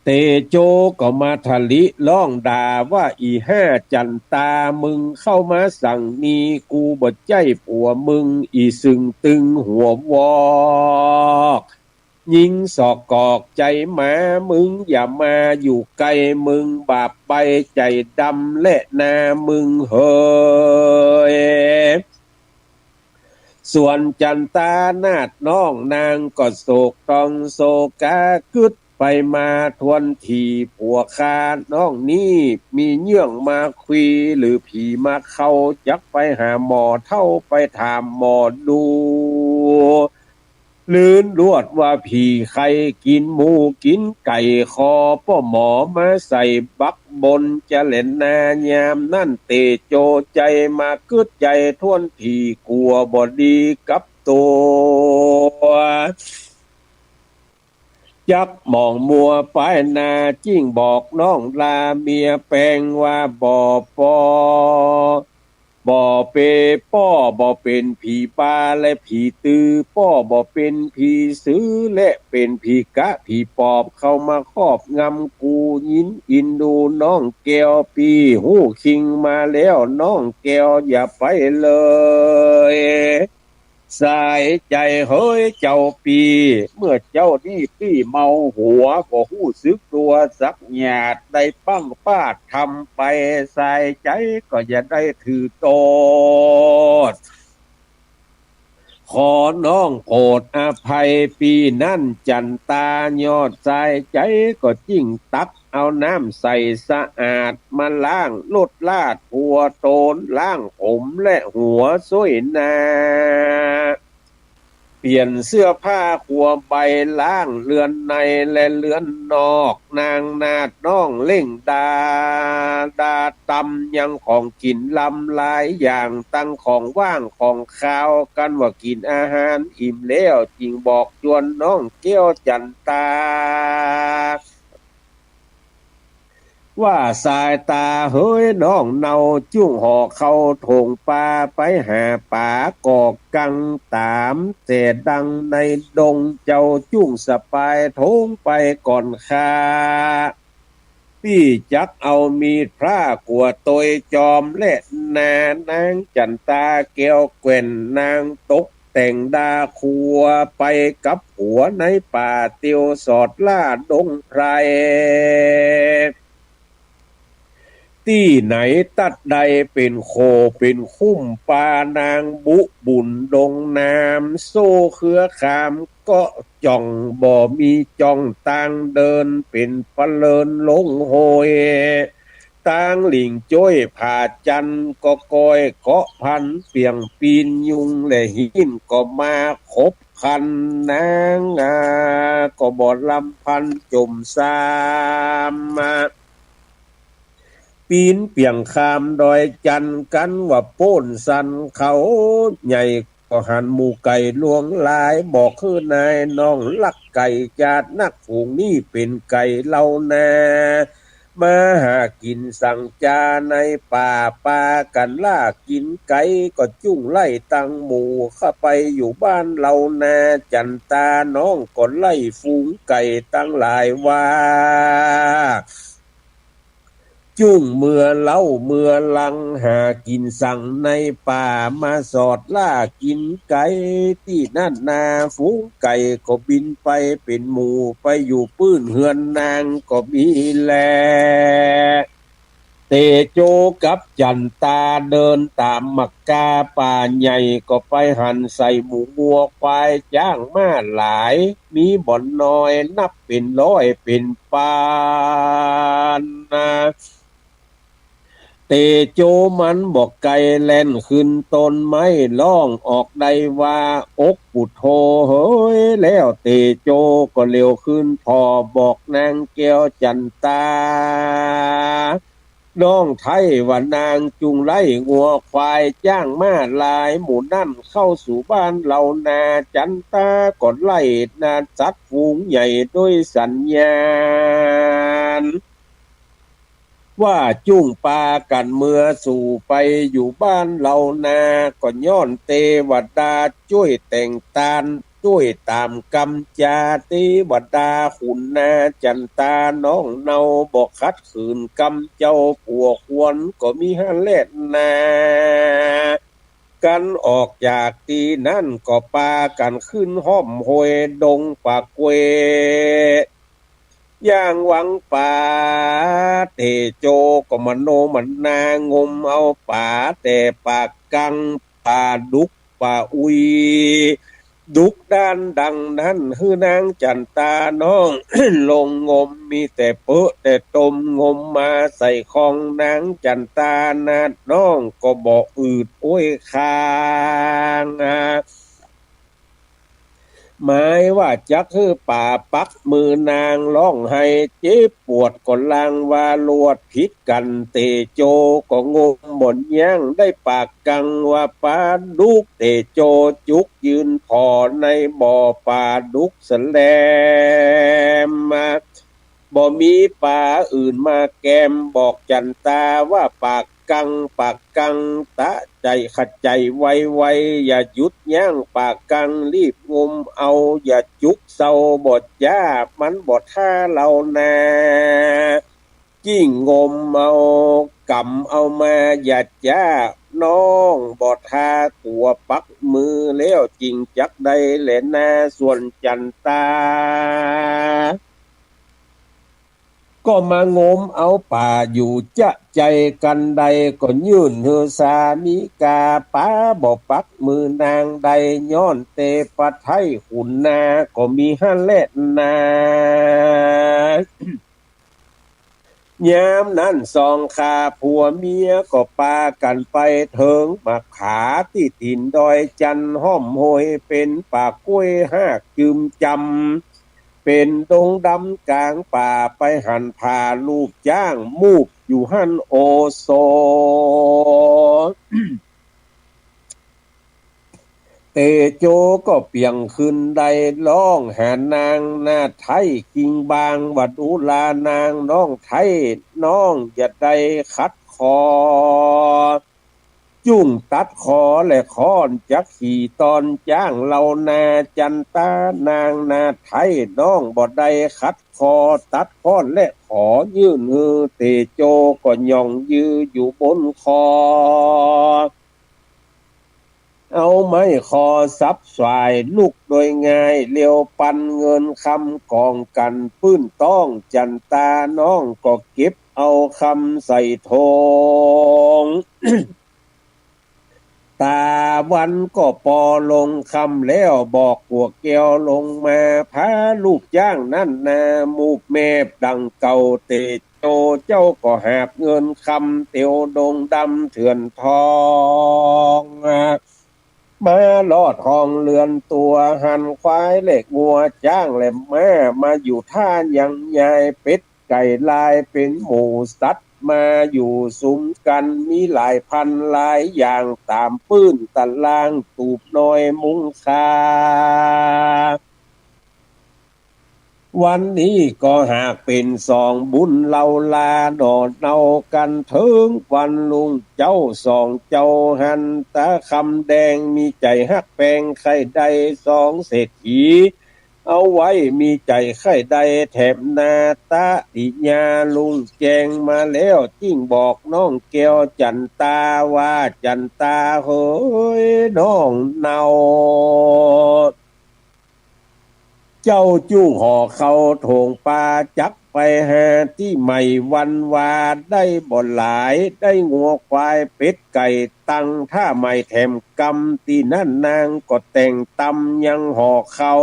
เตโจก็มาทะลิล่องด่าว่าอีจันตามึงเข้ามาสั่งนีกูบ่ใจผัวมึงอีสึงตึงหัววอกยิงศอกกอกใจหมามึงอย่ามาอยู่ไกลมึงบาปไปใจดำและนามึงเฮยส่วนจันตานาดน้องนางก็โศกต้องโศกากึดไปมาทวนทีผัวคาน้องนี้มีเยื่องมาคุยหรือผีมาเข้าจักไปหาหมอเท่าไปถามหมอดูลื่นรวดว่าผีใครกินหมูกินไก่คอป้อหมอมาใส่บักบนจะเล่นนายามนั่นเตโจใจมากึดใจทวนทีกลัวบอดีกับตัวจักมองมัวไปนาจิ้งบอกน้องลาเมียแปลงว่าบ่เปป้อบ่เป็นผีปลาและผีตือป้อบ่เป็นผีซื้อและเป็นผีกะผีปอบเข้ามาครอบงำกูยินอินดูน้องแก้วปีหูคิงมาแล้วน้องแก้วอย่าไปเลย สายใจเฮ้ยเจ้าปีเมื่อเจ้านี่ปี้เมาหัวก็หู้สึกตัวสักหยาดได้ปั้งป้าทำไปสายใจก็อย่าได้ถือโตดขอน้องโปรดอภัยปีนั่นจันตายอดสายใจก็จิ้งตักเอาน้ำใส่สะอาดมาล้างลดลาดหัวโตนล้างผมและหัวสวยนาเปลี่ยนเสื้อผ้าขัวใบล้างเรือนในและเรือนนอกนางนาดน้องเล่งดาตำยังของกินลำหลายอย่างตั้งของว่างของข้าวกันว่ากินอาหารอิ่มแล้วจริงบอกจวนน้องเกี้ยวจันตาว่าสายตาเฮ้ยน้องเนาจุ้งห่อเข้าถงปลาไปหาป่ากอกกังตามเสดังในดงเจ้าจุ้งสปายทงไปก่อนคาพี่จักเอามีดพระกัวตยจอมและนานางจันตาเกี่ยวเกวนนางตกแต่งดาคัวไปกับหัวในป่าเตียวสอดล่าดงไพรที่ไหนตัดใดเป็นโคเป็นคุ้มปานางบุบุญดงน้ำโซ่เครือขามก็จ่องบ่มีจ่องต่างเดินเป็นปะเลินลงโหยต่างหลิงจ้อยผ่าจันก็กอยเกาะพันเปียงปีนยุงและหินก็มาคบคันนางก็บ่ลำพันจมสามมาปีนเปียงคามดอยจันกันว่าโป้นสันเขาใหญ่ก็หันหมูไก่ลวงลายบอกคือนายน้องลักไก่จาดนักฝูงนี่เป็นไก่เล่านามาหากินสั่งจาในป่าปากันล่ากินไก่ก็จุ้งไล่ตังหมูเข้าไปอยู่บ้านเรานาจันตาน้องก็ไล่ฝูงไก่ตั้งหลายว่าจุ้งเมื่อเล่าเมื่อลังหากินสั่งในป่ามาสอดล่ากินไก่ที่นั่นนาฝูงไก่ก็บินไปเป็นหมู่ไปอยู่ปื้นเฮือนนางก็มีแลเตโจกับจันตาเดินตามมักกาป่าใหญ่ก็ไปหันใส่หมูงัวควายจ้างมาหลายมีบ่อนน้อยนับเป็นร้อยเป็นปานนะเตโจมันบอกไก่แล่นขึ้นต้นไม้ร้องออกได้ว่าอกปุโธเฮ้ยแล้วเตโจก็เร็วขึ้นพอบอกนางแก้วจันตาน้องไทยว่านางจุงไล่งัวควายจ้างมาลายหมู่นั่นเข้าสู่บ้านเรานาจันตาก็ไล่นาสัตว์ฝูงใหญ่ด้วยสัญญาณว่าจุ้งปากันเมื่อสู่ไปอยู่บ้านเรานาก็ย้อนเทวดาช่วยแต่งตาลช่วยตามกำจาเทวดาขุนนาจันตาน้องเนาบอกคัดขืนกำเจ้าผัวควรก็มีฮันเล่นนากันออกจากที่นั่นก็ปากันขึ้นห้อมโหยดงปากเวย่างหวังป่าเตโจก็มโนมันนางมเอาป่าแต่ปากกังป่าดุกป่าอุยดุกด้านดังนั้นคือนางจันตาน้อง ลงงมมีแต่เปอะแต่ตมงมมาใส่ของนางจันตานาดน้องก็บอกอืดโอ้ยคางหมายว่าจักคือป่าปักมือนางร้องให้เจ็บปวดก็ลางว่าลวดผิดกันเตโจก็งงบ่นย่างได้ปากกังว่าปลาดุกเตโจจุกยืนพอในบ่อปลาดุกสแลมมาบ่มีปลาอื่นมาแกมบอกจันตาว่าปากกังตะใจขัดใจไวอย่าหยุดยั้งปากกังรีบงมเอาอย่าจุกเศร้าบดยามันบดท่าเรานา จิ้งงมเอากำเอามาหยัดจ้าน้องบอดทาตัวปักมือแล้วจริงจักได้แหละนาส่วนจันตาก็มางมเอาป่าอยู่จะใจกันใดก็ยื่นเฮือสามิกาป้าบ่ปักมือนางใดย้อนเตปะไทยขุนนาก็มีฮั่นแลนายามนั้นสองขาผัวเมียก็ปากันไปเถิงมาขาที่ถิ่นดอยจันห้อมโหยเป็นป่ากล้วยหากจืมจำเป็นดงดำกลางป่าไปหันพาลูกจ้างมูกอยู่หันโอโซเตโจก็เปียงขึ้นใดร้องหานางหน้าไทยกิงบางวัดอุลานางน้องไทยน้องอย่าได้คัดคอจุ้งตัดคอและค้อนจักขี่ตอนจ้างเรานาจันตานางนาไทยน้องบ่ได้คัดคอตัดค้อนและขอยื่นมือเตโจก็ย่องยืออยู่บนคอเอาไม้คอซับสายลูกโดยง่ายเลี้ยวปันเงินคำกองกันปื้นต้องจันตาน้องก็เก็บเอาคำใส่ทง ตาวันก็ปอลงคำแล้วบอกพวกแก้วลงมาพาลูกจ้างนั่นนามูกแมบดังเก่าเตโจเจ้าก็หาบเงินคำเตียวดงดำเถื่อนทองมาลอดทองเรือนตัวหันควายเล็กงัวจ้างแหลมแม่มาอยู่ท่านยังยายเป็ดไก่ลายเป็นหมูสัตว์มาอยู่ซุ้มกันมีหลายพันหลายอย่างตามปื้นตะลางตูบน้อยมุงคาวันนี้ก็หากเป็นสองบุญเราลาดอดเนากันถึงวันลุงเจ้าสองเจ้าหันตาคำแดงมีใจฮักแปงไข่ใดสองเศรษฐีเอาไว้มีใจไข่ใดแถบนาตาติญาลุงแจงมาแล้วจิ้งบอกน้องแก้วจันตาว่าจันตาเฮ้ยน้องเนาเจ้าจู้ห่อเขาโถงปลาจักไปหาที่ใหม่วันวาได้บ่หลายได้งัวควายเป็ดไก่ตังถ้าไม่แถมกำที่นั่นนางก็แต่งตำยังห่อเขา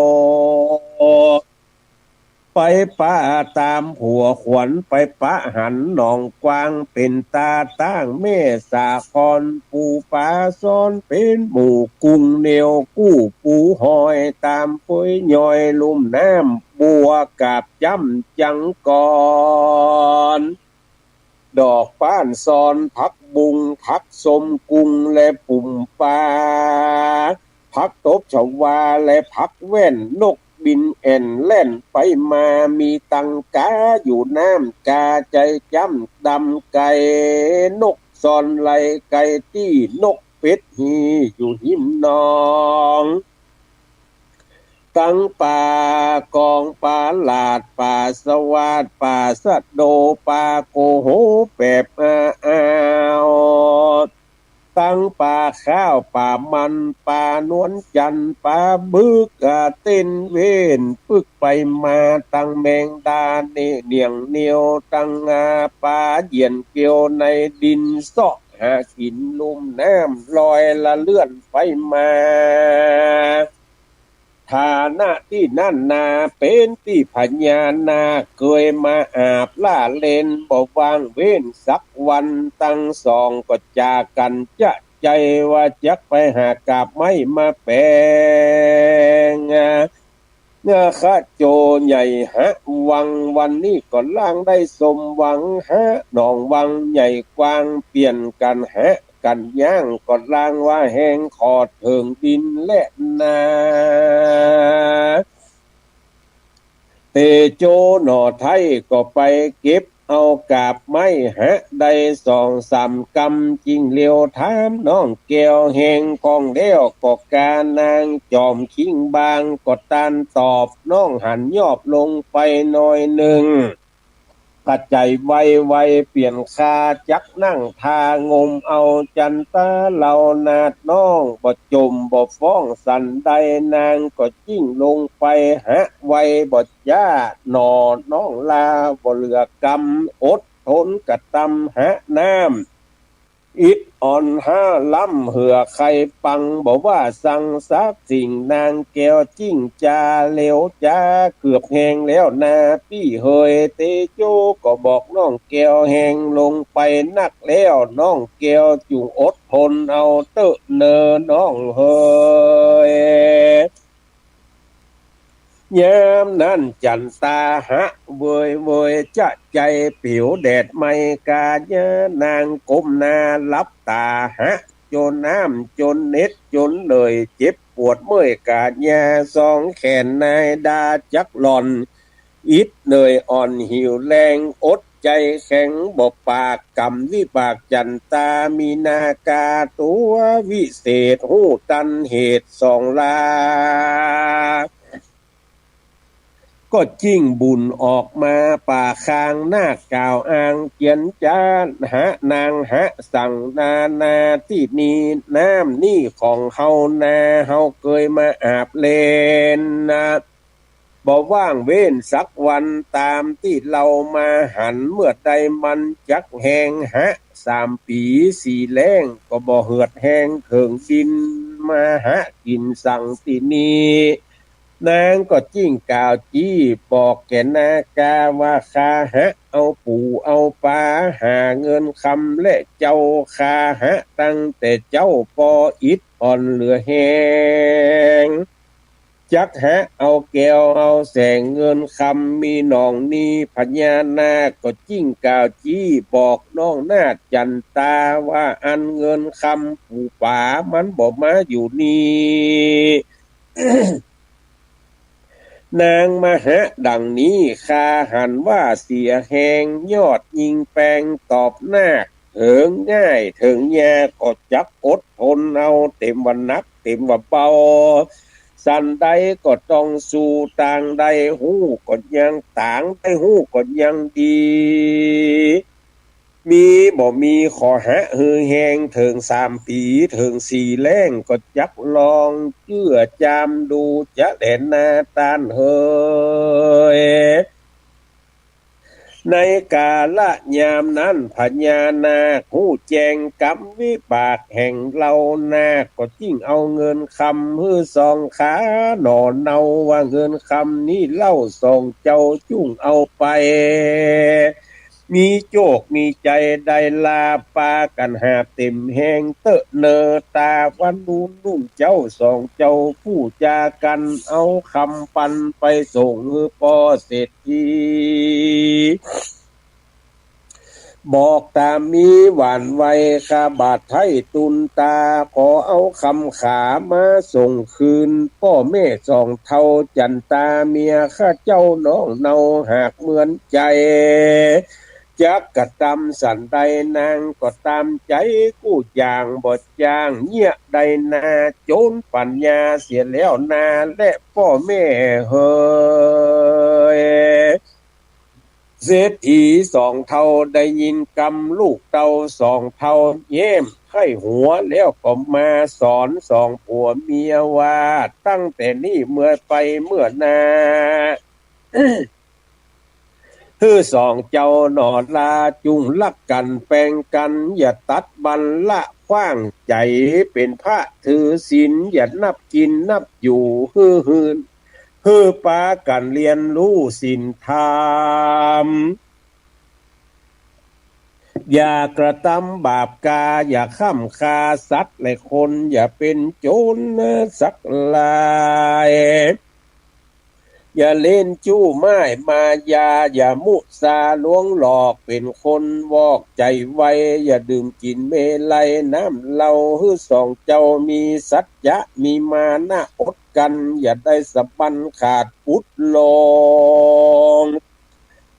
ไปป้าตามผัวขวัญไปปะหันหนองกวางเป็นตาตั้งแม่สาคอนปูปลาซ้อนเป็นหมู่กุ้งเนียวกู้ปูหอยตามปุ้ยย่อยลุ่มน้ำบัวกาบจ้ำจังก่อนดอกป้านซอนผักบุงผักสมกุ้งและปุ่มปลาผักตบชวาและผักแว่นนกบินแอนแล่นไปมามีตังกาอยู่น้ำกาใจจ้ำดำไก่นกซอนไหลไก่ที่นกเป็ดฮีอยู่หิมนองตั้งป่ากองป่าหลาดป่าสวาดป่าสะโดป่าโกโหแปบอ้าวตั้งป่าข้าวป่ามันป่านวลจันป่าบึกเต้นเวนปึกไปมาตั้งแมงดาเนียงเหนียวตั้งป่าเหยียนเกี่ยวในดินซอกหากินลุ่มน้ำลอยละเลื่อนไปมาฐานะที่นั่นนาเป็นที่พญานาเคยมาอาบล่าเล่นบ่วางเว้นสักวันตั้งสองก็จากกันจะใจว่าจักไปหากาบไม่มาแปลงข้าโจใหญ่ฮะวังวันนี้ก็ล่างได้สมหวังฮะหนองวังใหญ่กว้างเปลี่ยนกันฮะกันย่างก็ล่างว่าแหงขอดเถิงดินและนาเตโจหน่อไทยก็ไปเก็บเอากาบไม้ฮะได้สองสามกำจิงเลียวถามน้องแก้วแหงกองเลี้ยวก็การนางจอมคิงบางก็ตันตอบน้องหันยอบลงไปหน่อยหนึ่ง กระใจไวไวเปลี่ยนคาจักนั่งทางมเอาจันตาเหล่านาดน้องบ่จมบ่ฟ้องสันใดนางก็จิ้งลงไปหะไวบ่จ้าหนอน้องลาบ่เหลือกรรมอดทนกะตำหะน้ำอิดอ่อนห้าล้ำเหือใครปังบอกว่าสั่งซักสิ่งนางแก้วจิ้งจาเหลวจ้าเกือบแหงแล้วนาพี่เฮยเตโจก็บอกน้องแก้วแหงลงไปนักแล้วน้องแก้วจุงอดทนเอาเตอะเนอน้องเฮยยามนั้นจันตาหะเวยเวยจะใจผิวแดดไม่กาเยนางก้มหน้าลับตาหะจนน้ำจนเน็ดจนเลยเจ็บปวดเมื่อยกาดยาสองแขนนายดาจักหล่อนอิดเหนื่อยอ่อนหิวแรงอดใจแข็งบอกปากกำวิปากจันตามีนากาตัววิเศษหูตันเหตุสองลาก็จิ้งบุญออกมาป่าคางหน้ากล่าวอ้างเกียนจานหานางหะสั่งนาที่นี่น้ำนี่ของเฮานาเฮาเคยมาอาบเลนนะบ่ว่างเว้นสักวันตามที่เรามาหันเมื่อใดมันจักแหงหะ3 ปี 4 แล้งก็บ่เหือดแหงเถิงดินมาหะกินสั่งที่นี่นางก็จิ้งกล่าวจี้บอกแก่นากาว่าคาหะเอาปูเอาปลาหาเงินคำและเจ้าคาหะตั้งแต่เจ้าปออิดอ่อนเหลือแหงจักหะเอาแก้วเอาแสงเงินคำมีหนองนี้พญานาคก็จิ้งกล่าวจี้บอกน้องนาฏจันตาว่าอันเงินคำปูป่ามันบอกมาอยู่นี่ นางมหะดังนี้คาหันว่าเสียแหงยอดยิงแปลงตอบหน้าเถิงง่ายเถิงแย่ก็จักอดทนเอาเต็มวันนักเต็มว่าเบาสันใดก็ต้องสู่ต่างใดหูก็ยังต่างใดหูก็ยังดีมีบ่มีขอหะฮือแหงเถิง3 ปีเถิง4 แล้งก็จักลองเชื่อจามดูจะแดนนาตานเฮยในกาละยามนั้นพญานาคหูแจงกำวิบากแห่งเรานาคก็จิ้งเอาเงินคำฮือสองขาหนอนเนาว่าเงินคำนี้เล่าสองเจ้าจุ่งเอาไปมีโจกมีใจได้ลาปากันหาเต็มแหงเตอะเนอตาวันนูนนุ่งเจ้าสองเจ้าผู้จากันเอาคำปันไปส่งฮือปอเศรษฐีบอกตามมีหวานไวคาบาทไทยตุนตาขอเอาคำขามาส่งคืนพ่อแม่สองเท่าจันตาเมียข้าเจ้าน้องเนาหากเหมือนใจจักกะตำสันใดนางก็ตามใจกู้จางบดจางเงี่ยใดนาโจนปัญญาเสียแล้วนาและพ่อแม่เฮยเศรษฐีสองเท่าได้ยินกำลูกเต่าสองเท่าเย้มไข้หัวแล้วก็มาสอนสองผัวเมียว่าตั้งแต่นี้เมื่อไปเมื่อนาฮือสองเจ้าหนอดลาจุงลักกันแปลงกันอย่าตัดบันละขว้างใจเป็นพระถือศีลอย่านับกินนับอยู่ฮือปากันเรียนรู้ศีลธรรมอย่ากระทำบาปกาอย่าข้ามคาสัตว์และคนอย่าเป็นโจรสักลายอย่าเล่นจู้ไม้มายาอย่ามุสาลวงหลอกเป็นคนวอกใจไวอย่าดื่มกินเมลัยน้ำเหล้าฮือสองเจ้ามีสัจจะมีมานะอดกันอย่าได้สะบันขาดพุทธลง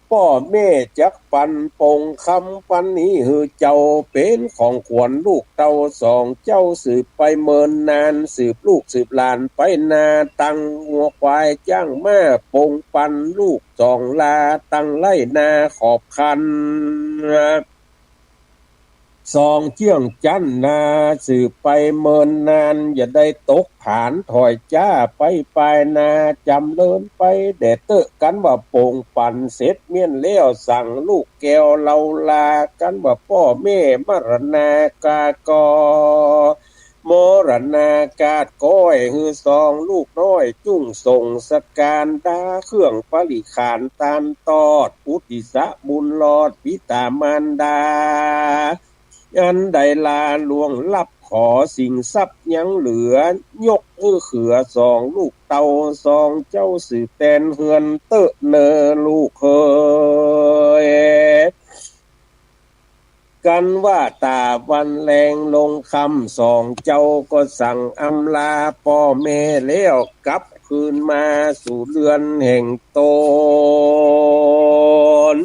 พ่อ แม่จักปันปงคำปันนี้หือเจ้าเป็นของขวัญลูกเต้าสองเจ้าสืบไปเมินนานสืบลูกสืบหลานไปนาตังงัวควายจ้างแม่ปงปันลูกสองลาตังไล่นาขอบคันสองเจียงจันนาสืบไปเมินนานอย่าได้ตกผานถอยจ้าไปปลายนาจำเลินไปแดดเตอะกันว่าโป่งปั่นเสร็จเมียนเลี้ยวสั่งลูกแก้วเราลากันว่าพ่อแม่มรณากากอมรณากาดก้อยฮือสองลูกน้อยจุ้งส่งสการดาเครื่องปริขานตานตอดอุติสะบุญรอดปิตามารดาอันใดลาลวงลับขอสิ่งทรัพย์ยังเหลือยกเขือสองลูกเต่าสองเจ้าสืบแตนเฮือนเตอะเนอลูกเคยกันว่าตาวันแรงลงคำสองเจ้าก็สั่งอำลาพ่อแม่แล้วกลับคืนมาสู่เรือนแห่งตน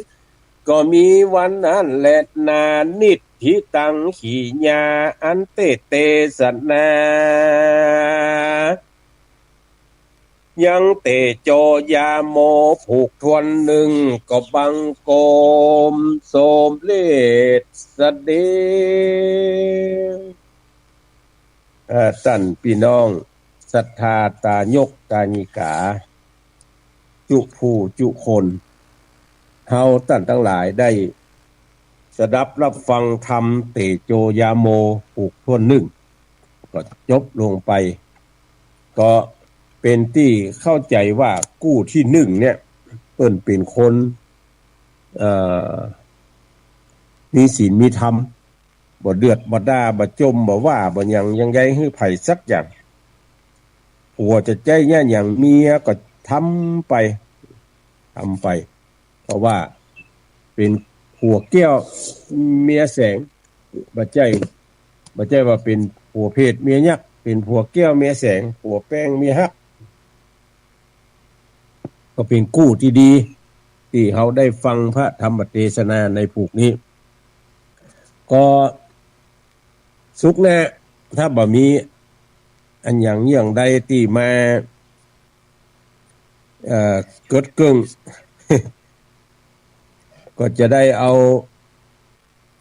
ก็มีวันนั้นแหละนานิดที่ตังขี่ยาอันเตเตสนายังเตโจยาโมผูกทวนหนึ่งก็บังโกมโสมเลศสเดท่านพี่น้องศรัทธาตายกตานิกาจุผู้จุคนเฮาท่านทั้งหลายได้สดับรับฟังธรรมเตโจยาโมผูกทวนหนึ่งก็จบลงไปก็เป็นที่เข้าใจว่ากู้ที่หนึ่งเนี่ยเปิ้นเป็นคนมีศีลมีธรรมบ่เดือดบ่ด่าบ่จมบ่ว่าบ่หยังยังไงให้ไผสักอย่างผัวจะใจเนี่ยอย่างเมียก็ทำไปเพราะว่าเป็นผัวแก้วเมียแสงบ่ใจว่าเป็นผัวเพศเมียยักษ์เป็นผัวแก้วเมียแสงผัวแป้งเมียฮักก็เป็นกู้ที่ดีที่เขาได้ฟังพระธรรมเทศนาในผูกนี้ก็สุขแน่ถ้าบ่มีอันอย่างใดที่มาเกิดเกิง ก็จะได้เอา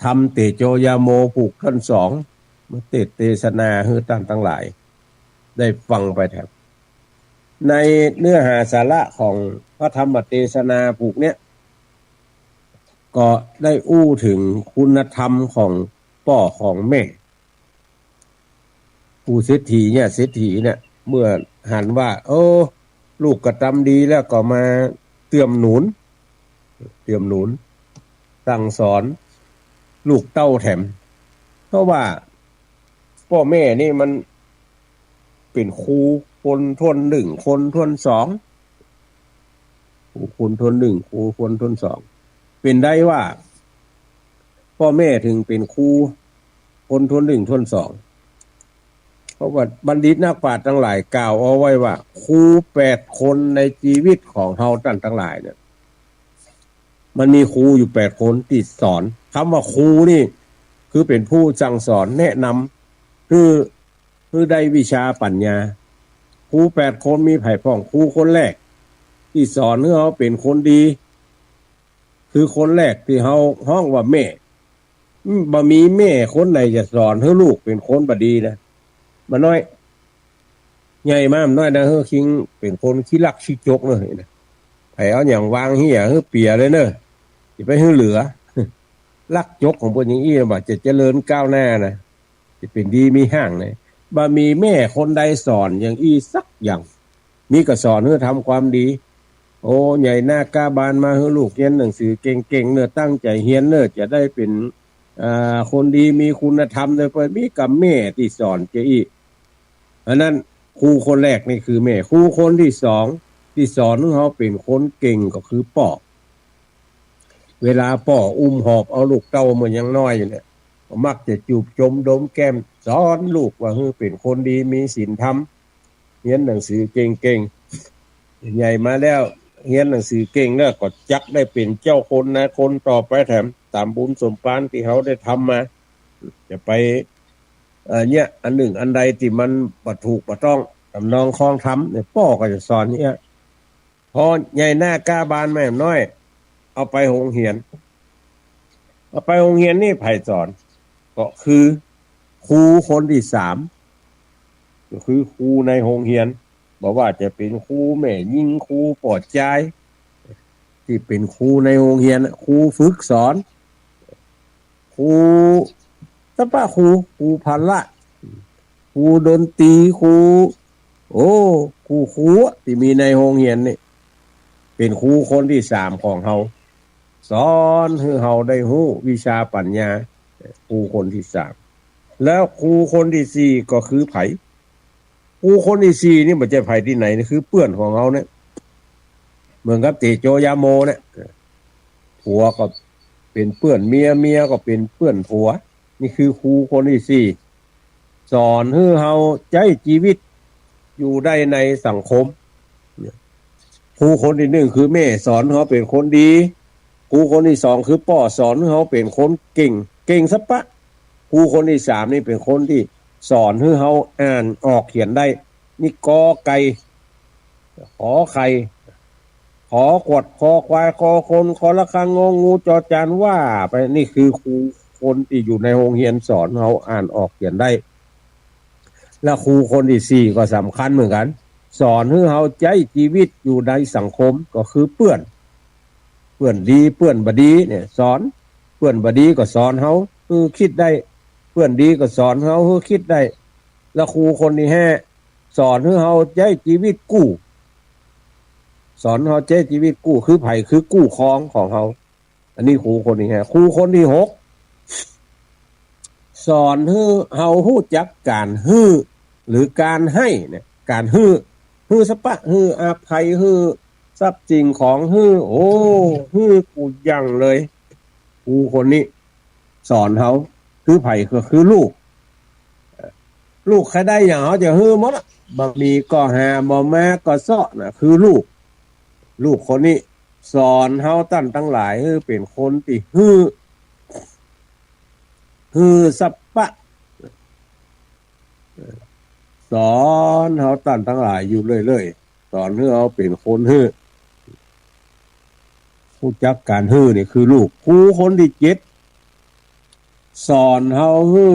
ทำเตโจยาโมผูกท่อนสองมาเทศนาให้ท่านทั้งหลายได้ฟังไปแถบในเนื้อหาสาระของพระธรรมเทศนาผูกเนี้ยก็ได้อู้ถึงคุณธรรมของพ่อของแม่ผู้เศรษฐีเนี่ยเมื่อหันว่าลูกกระทำดีแล้วก็มาเตือมหนุนสั่งสอนลูกเต้าแถมเพราะว่าพ่อแม่นี่มันเป็นครูคนทนหนึ่งคนทนสองครูคนทนหนึ่งครูคนทนสองเป็นได้ว่าพ่อแม่ถึงเป็นครูคนทนหนึ่งทนสองเพราะว่าบัณฑิตนักปราชญ์ทั้งหลายกล่าวเอาไว้ว่าครู8คนในชีวิตของเฮาท่านทั้งหลายเนี่ยมันมีครูอยู่8คนที่สอนคำว่าครูนี่คือเป็นผู้สั่งสอนแนะนำคือได้วิชาปัญญาครู8คนมีไผ่พ่องครูคนแรกที่สอนให้เฮาเป็นคนดีคือคนแรกที่เฮาฮ้องว่าแม่บ่มีแม่คนไหนจะสอนให้ลูกเป็นคนบ่ดีนะมันน้อยใหญ่มากน้อยนะเฮ้อคิงเป็นคนขี้ลักขี้จกเนอะนะไผเอาอย่างวางเหี้ยเฮ้อเปียเลยเนอะสิไปให้เหลือลักจกของพวกอย่างอี้บ่จะเจริญก้าวหน้านะจะเป็นดีมีห้างนะบ่มีแม่คนใดสอนอย่างอี้สักอย่างมีก็สอนให้ทำความดีโอ้ใหญ่หน้ากาบานมาให้ลูกเรียนหนังสือเก่งๆเนอะตั้งใจเรียนเนอะจะได้เป็นคนดีมีคุณธรรมเลยเพิ่นมีกับแม่ที่สอนเจอีอันนั้นครูคนแรกนี่คือแม่ครูคนที่สองที่สอนให้เฮาเป็นคนเก่งก็คือพ่อเวลาพ่ออุ้มหอบเอาลูกเต้ามันยังน้อยอยู่เนี่ยก็มักจะจูบจมดมแก้มสอนลูกว่าเป็นคนดีมีศีลธรรมเรียนหนังสือเก่งๆใหญ่มาแล้ว เรียนหนังสือเก่งแล้วก็จักได้เป็นเจ้าคนนะคนต่อไปแถมตามบุญสมปานที่เขาได้ทำมาจะไปเนี่ยอันหนึ่งอันใดที่มันบ่ถูกบ่ต้องทำนองคลองทำเนี่ยพ่อก็จะสอนเนี่ยพอใหญ่หน้ากล้าบานแม่น้อยเอาไปโรงเรียนเอาไปโรงเรียนนี่ไผสอนก็คือครูคนที่สามก็คือครูในโรงเรียนบอกว่าจะเป็นครูแม่ยิ่งครูปอดใจที่เป็นครูในโรงเรียนครูฝึกสอนครูสปะครูพละครูดนตรีครูครูที่มีในโรงเรียนนี่เป็นครูคนที่สามของเฮาสอนให้เฮาได้รู้วิชาปัญญาครูคนที่สามแล้วครูคนที่สี่ก็คือไผครูคนที่สี่นี่มันจะไผที่ไหนนี่คือเพื่อนของเฮาเนี่ยเหมือนกับเตโจยาโมเนี่ยผัวก็เป็นเพื่อนเมียก็เป็นเพื่อนผัวนี่คือครูคนที่สี่สอนให้เฮาใช้ชีวิตอยู่ได้ในสังคมครูคนที่หนึ่งคือแม่สอนเขาเป็นคนดีครูคนที่สองคือพ่อสอนเขาเป็นคนเก่งซะปะครูคนที่สามนี่เป็นคนที่สอนให้เขาอ่านออกเขียนได้นี่กอไก่ขอไข่ขอขวดคอควายคอคนคอละคังงองูจอจานว่าไปนี่คือครูคนที่อยู่ในโรงเรียนสอนเขาอ่านออกเขียนได้และครูคนที่สี่ก็สำคัญเหมือนกันสอนให้เขาใช้ชีวิตอยู่ในสังคมก็คือเพื่อนดีเพื่อนบดีเนี่ยสอนเพื่อนบดีก็สอนเขาคิดได้เพื่อนดีก็สอนเขาคิดได้แล้วครูคนที่ห้าสอนให้เขาใช้ชีวิตกู้สอนเขาใช้ชีวิตกู้คือไผ่คือกู้ครองของเขาอันนี้ครูคนที่ห้าครูคนที่หกสอนให้เขารู้จักการฮื้อหรือการให้เนี่ยการฮื้อสปะฮื้ออภัยฮื้อทรัพย์สิ่งของฮื้อฮื้อกูยังเลยครูคนนี้สอนเขาคือไผ่ก็คือลูกใครได้อย่างเขาจะฮื้อหมดบางทีก็หาบ่แม่ก็เซาะนะคือลูกคนนี้สอนเขาตั้งหลายคือเป็นคนที่ฮื้อสัพปะสอนเขาตั้งหลายอยู่เรื่อยๆสอนให้เขาเป็นคนฮื้อรู้จักการฮื้อนี่คือลูกครูคนที่เจ็ดสอนเขาฮื้อ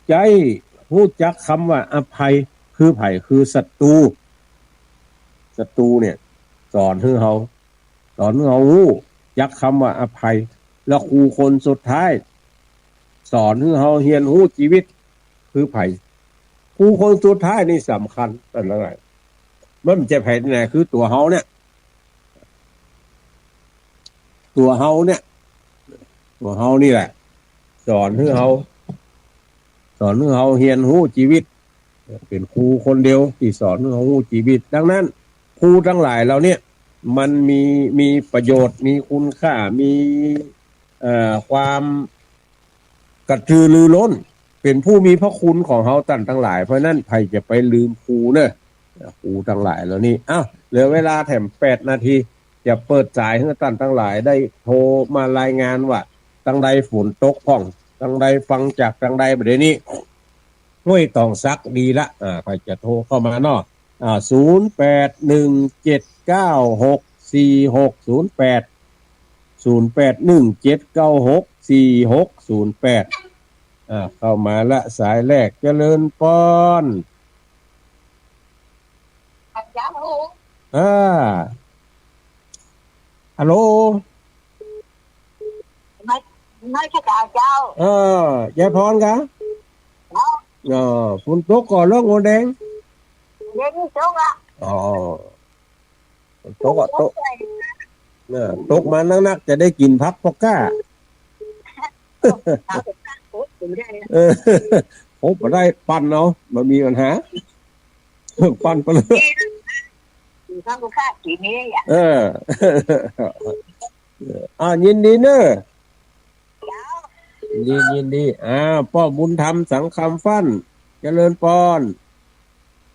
ใจรู้จักคำว่าอภัยคือไผ่คือศัตรูเนี่ยสอนให้เขารู้จักคำว่าอภัยแล้วครูคนสุดท้ายสอนให้เขาเรียนรู้ชีวิตคือไผ่ครูคนสุดท้ายนี่สำคัญเป็นอะไรมันจะไผ่ที่ไหนคือตัวเขาเนี่ยตัวเขานี่แหละสอนให้เขาเรียนรู้ชีวิตเป็นครูคนเดียวที่สอนให้เขารู้ชีวิตดังนั้นครูทั้งหลายเราเนี่ยมันมีประโยชน์มีคุณค่ามีความกระตือรือร้นเป็นผู้มีพระคุณของเขาทั้งหลายเพราะนั้นใครจะไปลืมครูเนอะครูทั้งหลายแล้วนี่อ้าวเหลือเวลาแถม8 นาทีจะเปิดสายให้ท่านทั้งหลายได้โทรมารายงานว่าตั้งใดฝนตกพ้องตั้งใดฟังจากตั้งใดประเดี๋ยวนี้ห้วยตองซักดีละใครจะโทรเข้ามาเนาะ0817964608 เข้ามาละสายแรกเจริญปอนฮัลโหลไม่ใช่เจ้ยายพรครับฝนตกก่อนแล้วโงแดงเย็นตกอ่ะฝนตกอ่ะตกมานักๆจะได้กินพักพอก้าผมไม่ได้ปั่นเนาะมันมีปัญหาปั่นไปเลยข้าวข้ากี่นี้ยินดีเนอะยินดีป้อบุญธรรมสังคำฟันเจริญปอน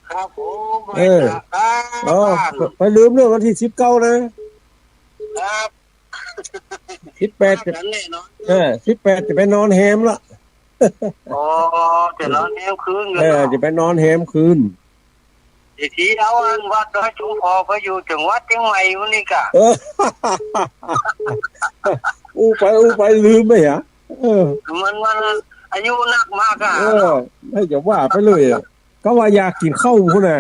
ครับผม เออ ครับ อ๋อ บ้าน ไปลืมเรื่องวันที่19นะ ครับ 18จะ นั่นแน่นอน 18จะไปนอนแฮมละ อ๋อจะนอนแนวคืนกั เอน อ เนาะ จะไปนอนแฮมคืน อีกทีเอาอันวัดดอยชุมพรไปอยู่จังหวัดเชียงใหม่วันนี้กะ เออ อู้ไปลืมไหมฮะเออ มันอายุนักมากอ่ะ เออให้จะว่าไปเลยอะก็ว่าอยากกินข้าวพุ่นน่ะ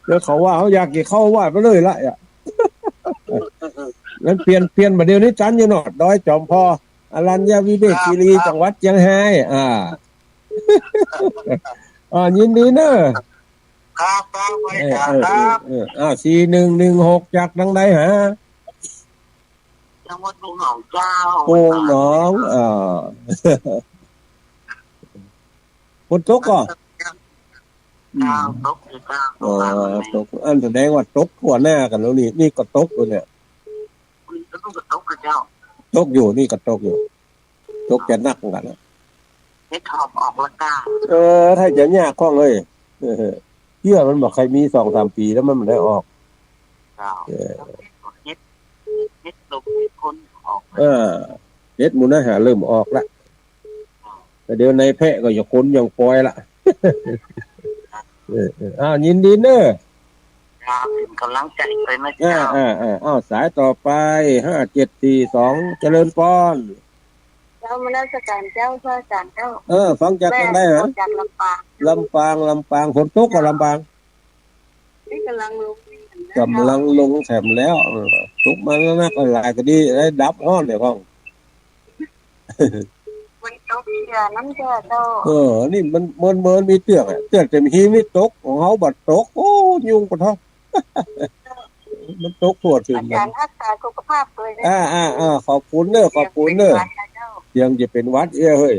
เดี๋ยวเขาว่าเขาอยากกินข้าวว่าไปเลยละอ่ะงั้นเปลี่ยนมาเดี๋ยวนี้จันอยู่หนอดดอยจอมพออรัญญวิเวกคีรีจังหวัดเชียงรายยินดีเนอะ ครับครับไป เออ จ้า เออ ครับ 4116จากดังใดฮะ จังหวัดภูหนองเจ้า โป่งหนองฝนตกก่อน เจ้าตกอยู่เจ้า อ๋อตกอันแสดงว่าตกทั่วหน้ากันแล้วนี่ก็ตกอยู่เนี่ย คุณจะต้องตกกับเจ้า ตกอยู่นี่ก็ตกอยู่ตกจะหนักกันนะ เฮ็ดถอบออกละก้า ถ้าจะยากข้องเลยเชื่อมันบอกใครมี2-3 ปีแล้วมันไม่ได้ออก เจ้าเฮ็ดตกคนออก เด็ดมูลหาเริ่มออกละแต่เดี๋ยวในแพะก็อย่าค้นอย่างปล่อยละยินดีเนอะ ครับเป็นกำลังใจไปนะ อ่า เจ้า สายต่อไป5742เจริญปอน เจ้ามาราชการเจ้าพระอาจารย์เจ้า ฟังจากกันได้ฮะ จากลำปาง ลำปางฝนตกก็ลำปาง นี่กำลังลง กำลังลงแถมแล้วตกมาแล้วนะก็หลายก็ดีได้ดับห้อนเนี่ยพ่อง มันตกเสียน้ำเจ้าเจ้า นี่มันมีเตือกอ่ะเตือกแต่มีไม่ตกของเขาบัดตกโอ้ยุงปะท้อ มันตกปวดถึง อาจารย์รักษาสุขภาพเลยนะ ขอบคุณเนอะเสียงจะเป็นวัดเฮ้ย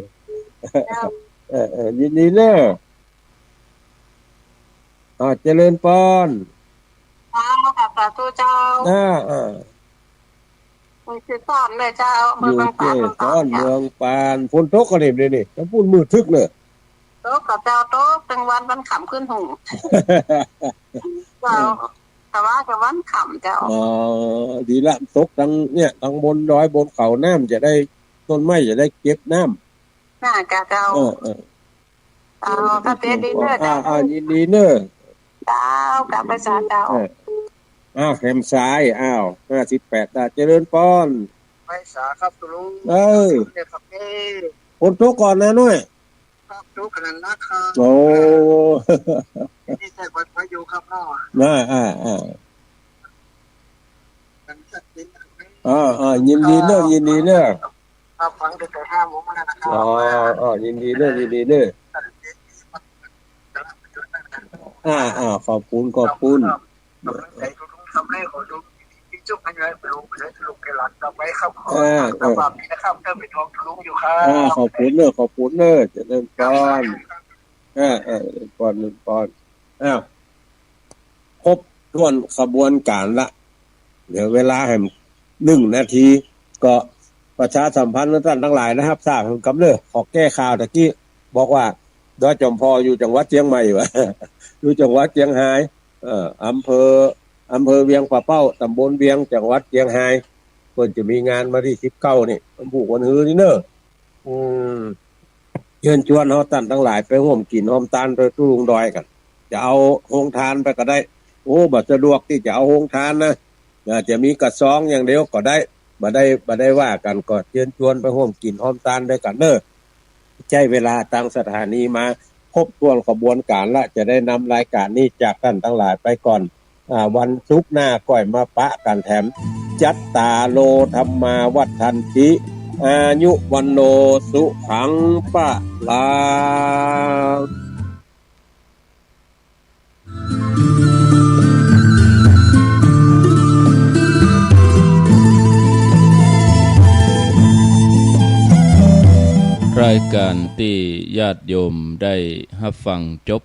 ยินดีเนอะเจริญปอน เจ้าค่ะสาธุเจ้ามันคือซ่อนเลยเจ้า อยู่เจ้ซ่อนเมืองปานฝนตกก็เรียบเลยนี่แล้วพูดมืดทึกเลย โต๊ะกับเจ้าโต๊ะเป็นวันขำขึ้นหูเจ้าแต่ว่ากับวันขำเจ้า ดีละตกทั้งเนี่ยทั้งบนดอยบนเขาน้ำจะได้ต้นไม้จะได้เก็บน้ำ น่าจะเจ้าถ้าเตี้ยดีเนอร์เจ้า ยินดีเนอะ เจ้ากลับไปสาเจ้า แคมซ้าย58เจริญปอน ไปสาครับตุลุง เนี่ยครับนี่ ฝนตกก่อนนะน้อย ครับทุกขนาดนะครับ โอ้ นี่ใช่วัดพระอยู่ครับพ่อ กันสักนิด ยินดีเนอะ ครับฟังตั้งแต่5 โมงแล้วนะครับ ยินดีเนอะขอบคุณใจทุกทำให้ขอดูที่จุกกันเลยลุงเลยลุงแกหลังต่อไปครับครับแบบนี้นะครับเติมเป็นทองลุงอยู่ครับ ขอบคุณเนอะจะเริ่มก่อนปอนครบถ้วนขบวนการละเดี๋ยวเวลาให้1 นาทีก็ประชาสัมพันธ์ท่านทั้งหลายนะครับทราบกำเนิดขอแก้ข่าวตะกี้บอกว่าดอยจอมพออยู่จังหวัดเชียงใหม่วะ อยู่จังหวัดเชียงรายอำเภอเวียงป่าเป้าตำบลเวียงจังหวัดเชียงรายเพิ่นจะมีงานมาที่19นี่วันพุธวันฮือนี่เนอะเชิญชวนเฮาท่านทั้งหลายไปร่วมกินหอมตาลโดยตู้ลุงดอยกันจะเอาโรงทานไปก็ได้บ่สะดวกที่จะเอาโรงทานนะจะมีกระซองอย่างเดียวก็ได้บ่ได้ว่ากันก็เชิญชวนไปร่วมกินหอมตาลด้วยกันเด้อใช้เวลาตั้งสถานีมาครบถ้วนขบวนการละจะได้นำรายการนี้จากท่านทั้งหลายไปก่อนวันศุกร์หน้าก้อยมาปะกันแถมจัตตาโลธรรมาวัฏันติอายุวันโนสุขังปะลา รายการที่ญาติโยมได้รับฟังจบ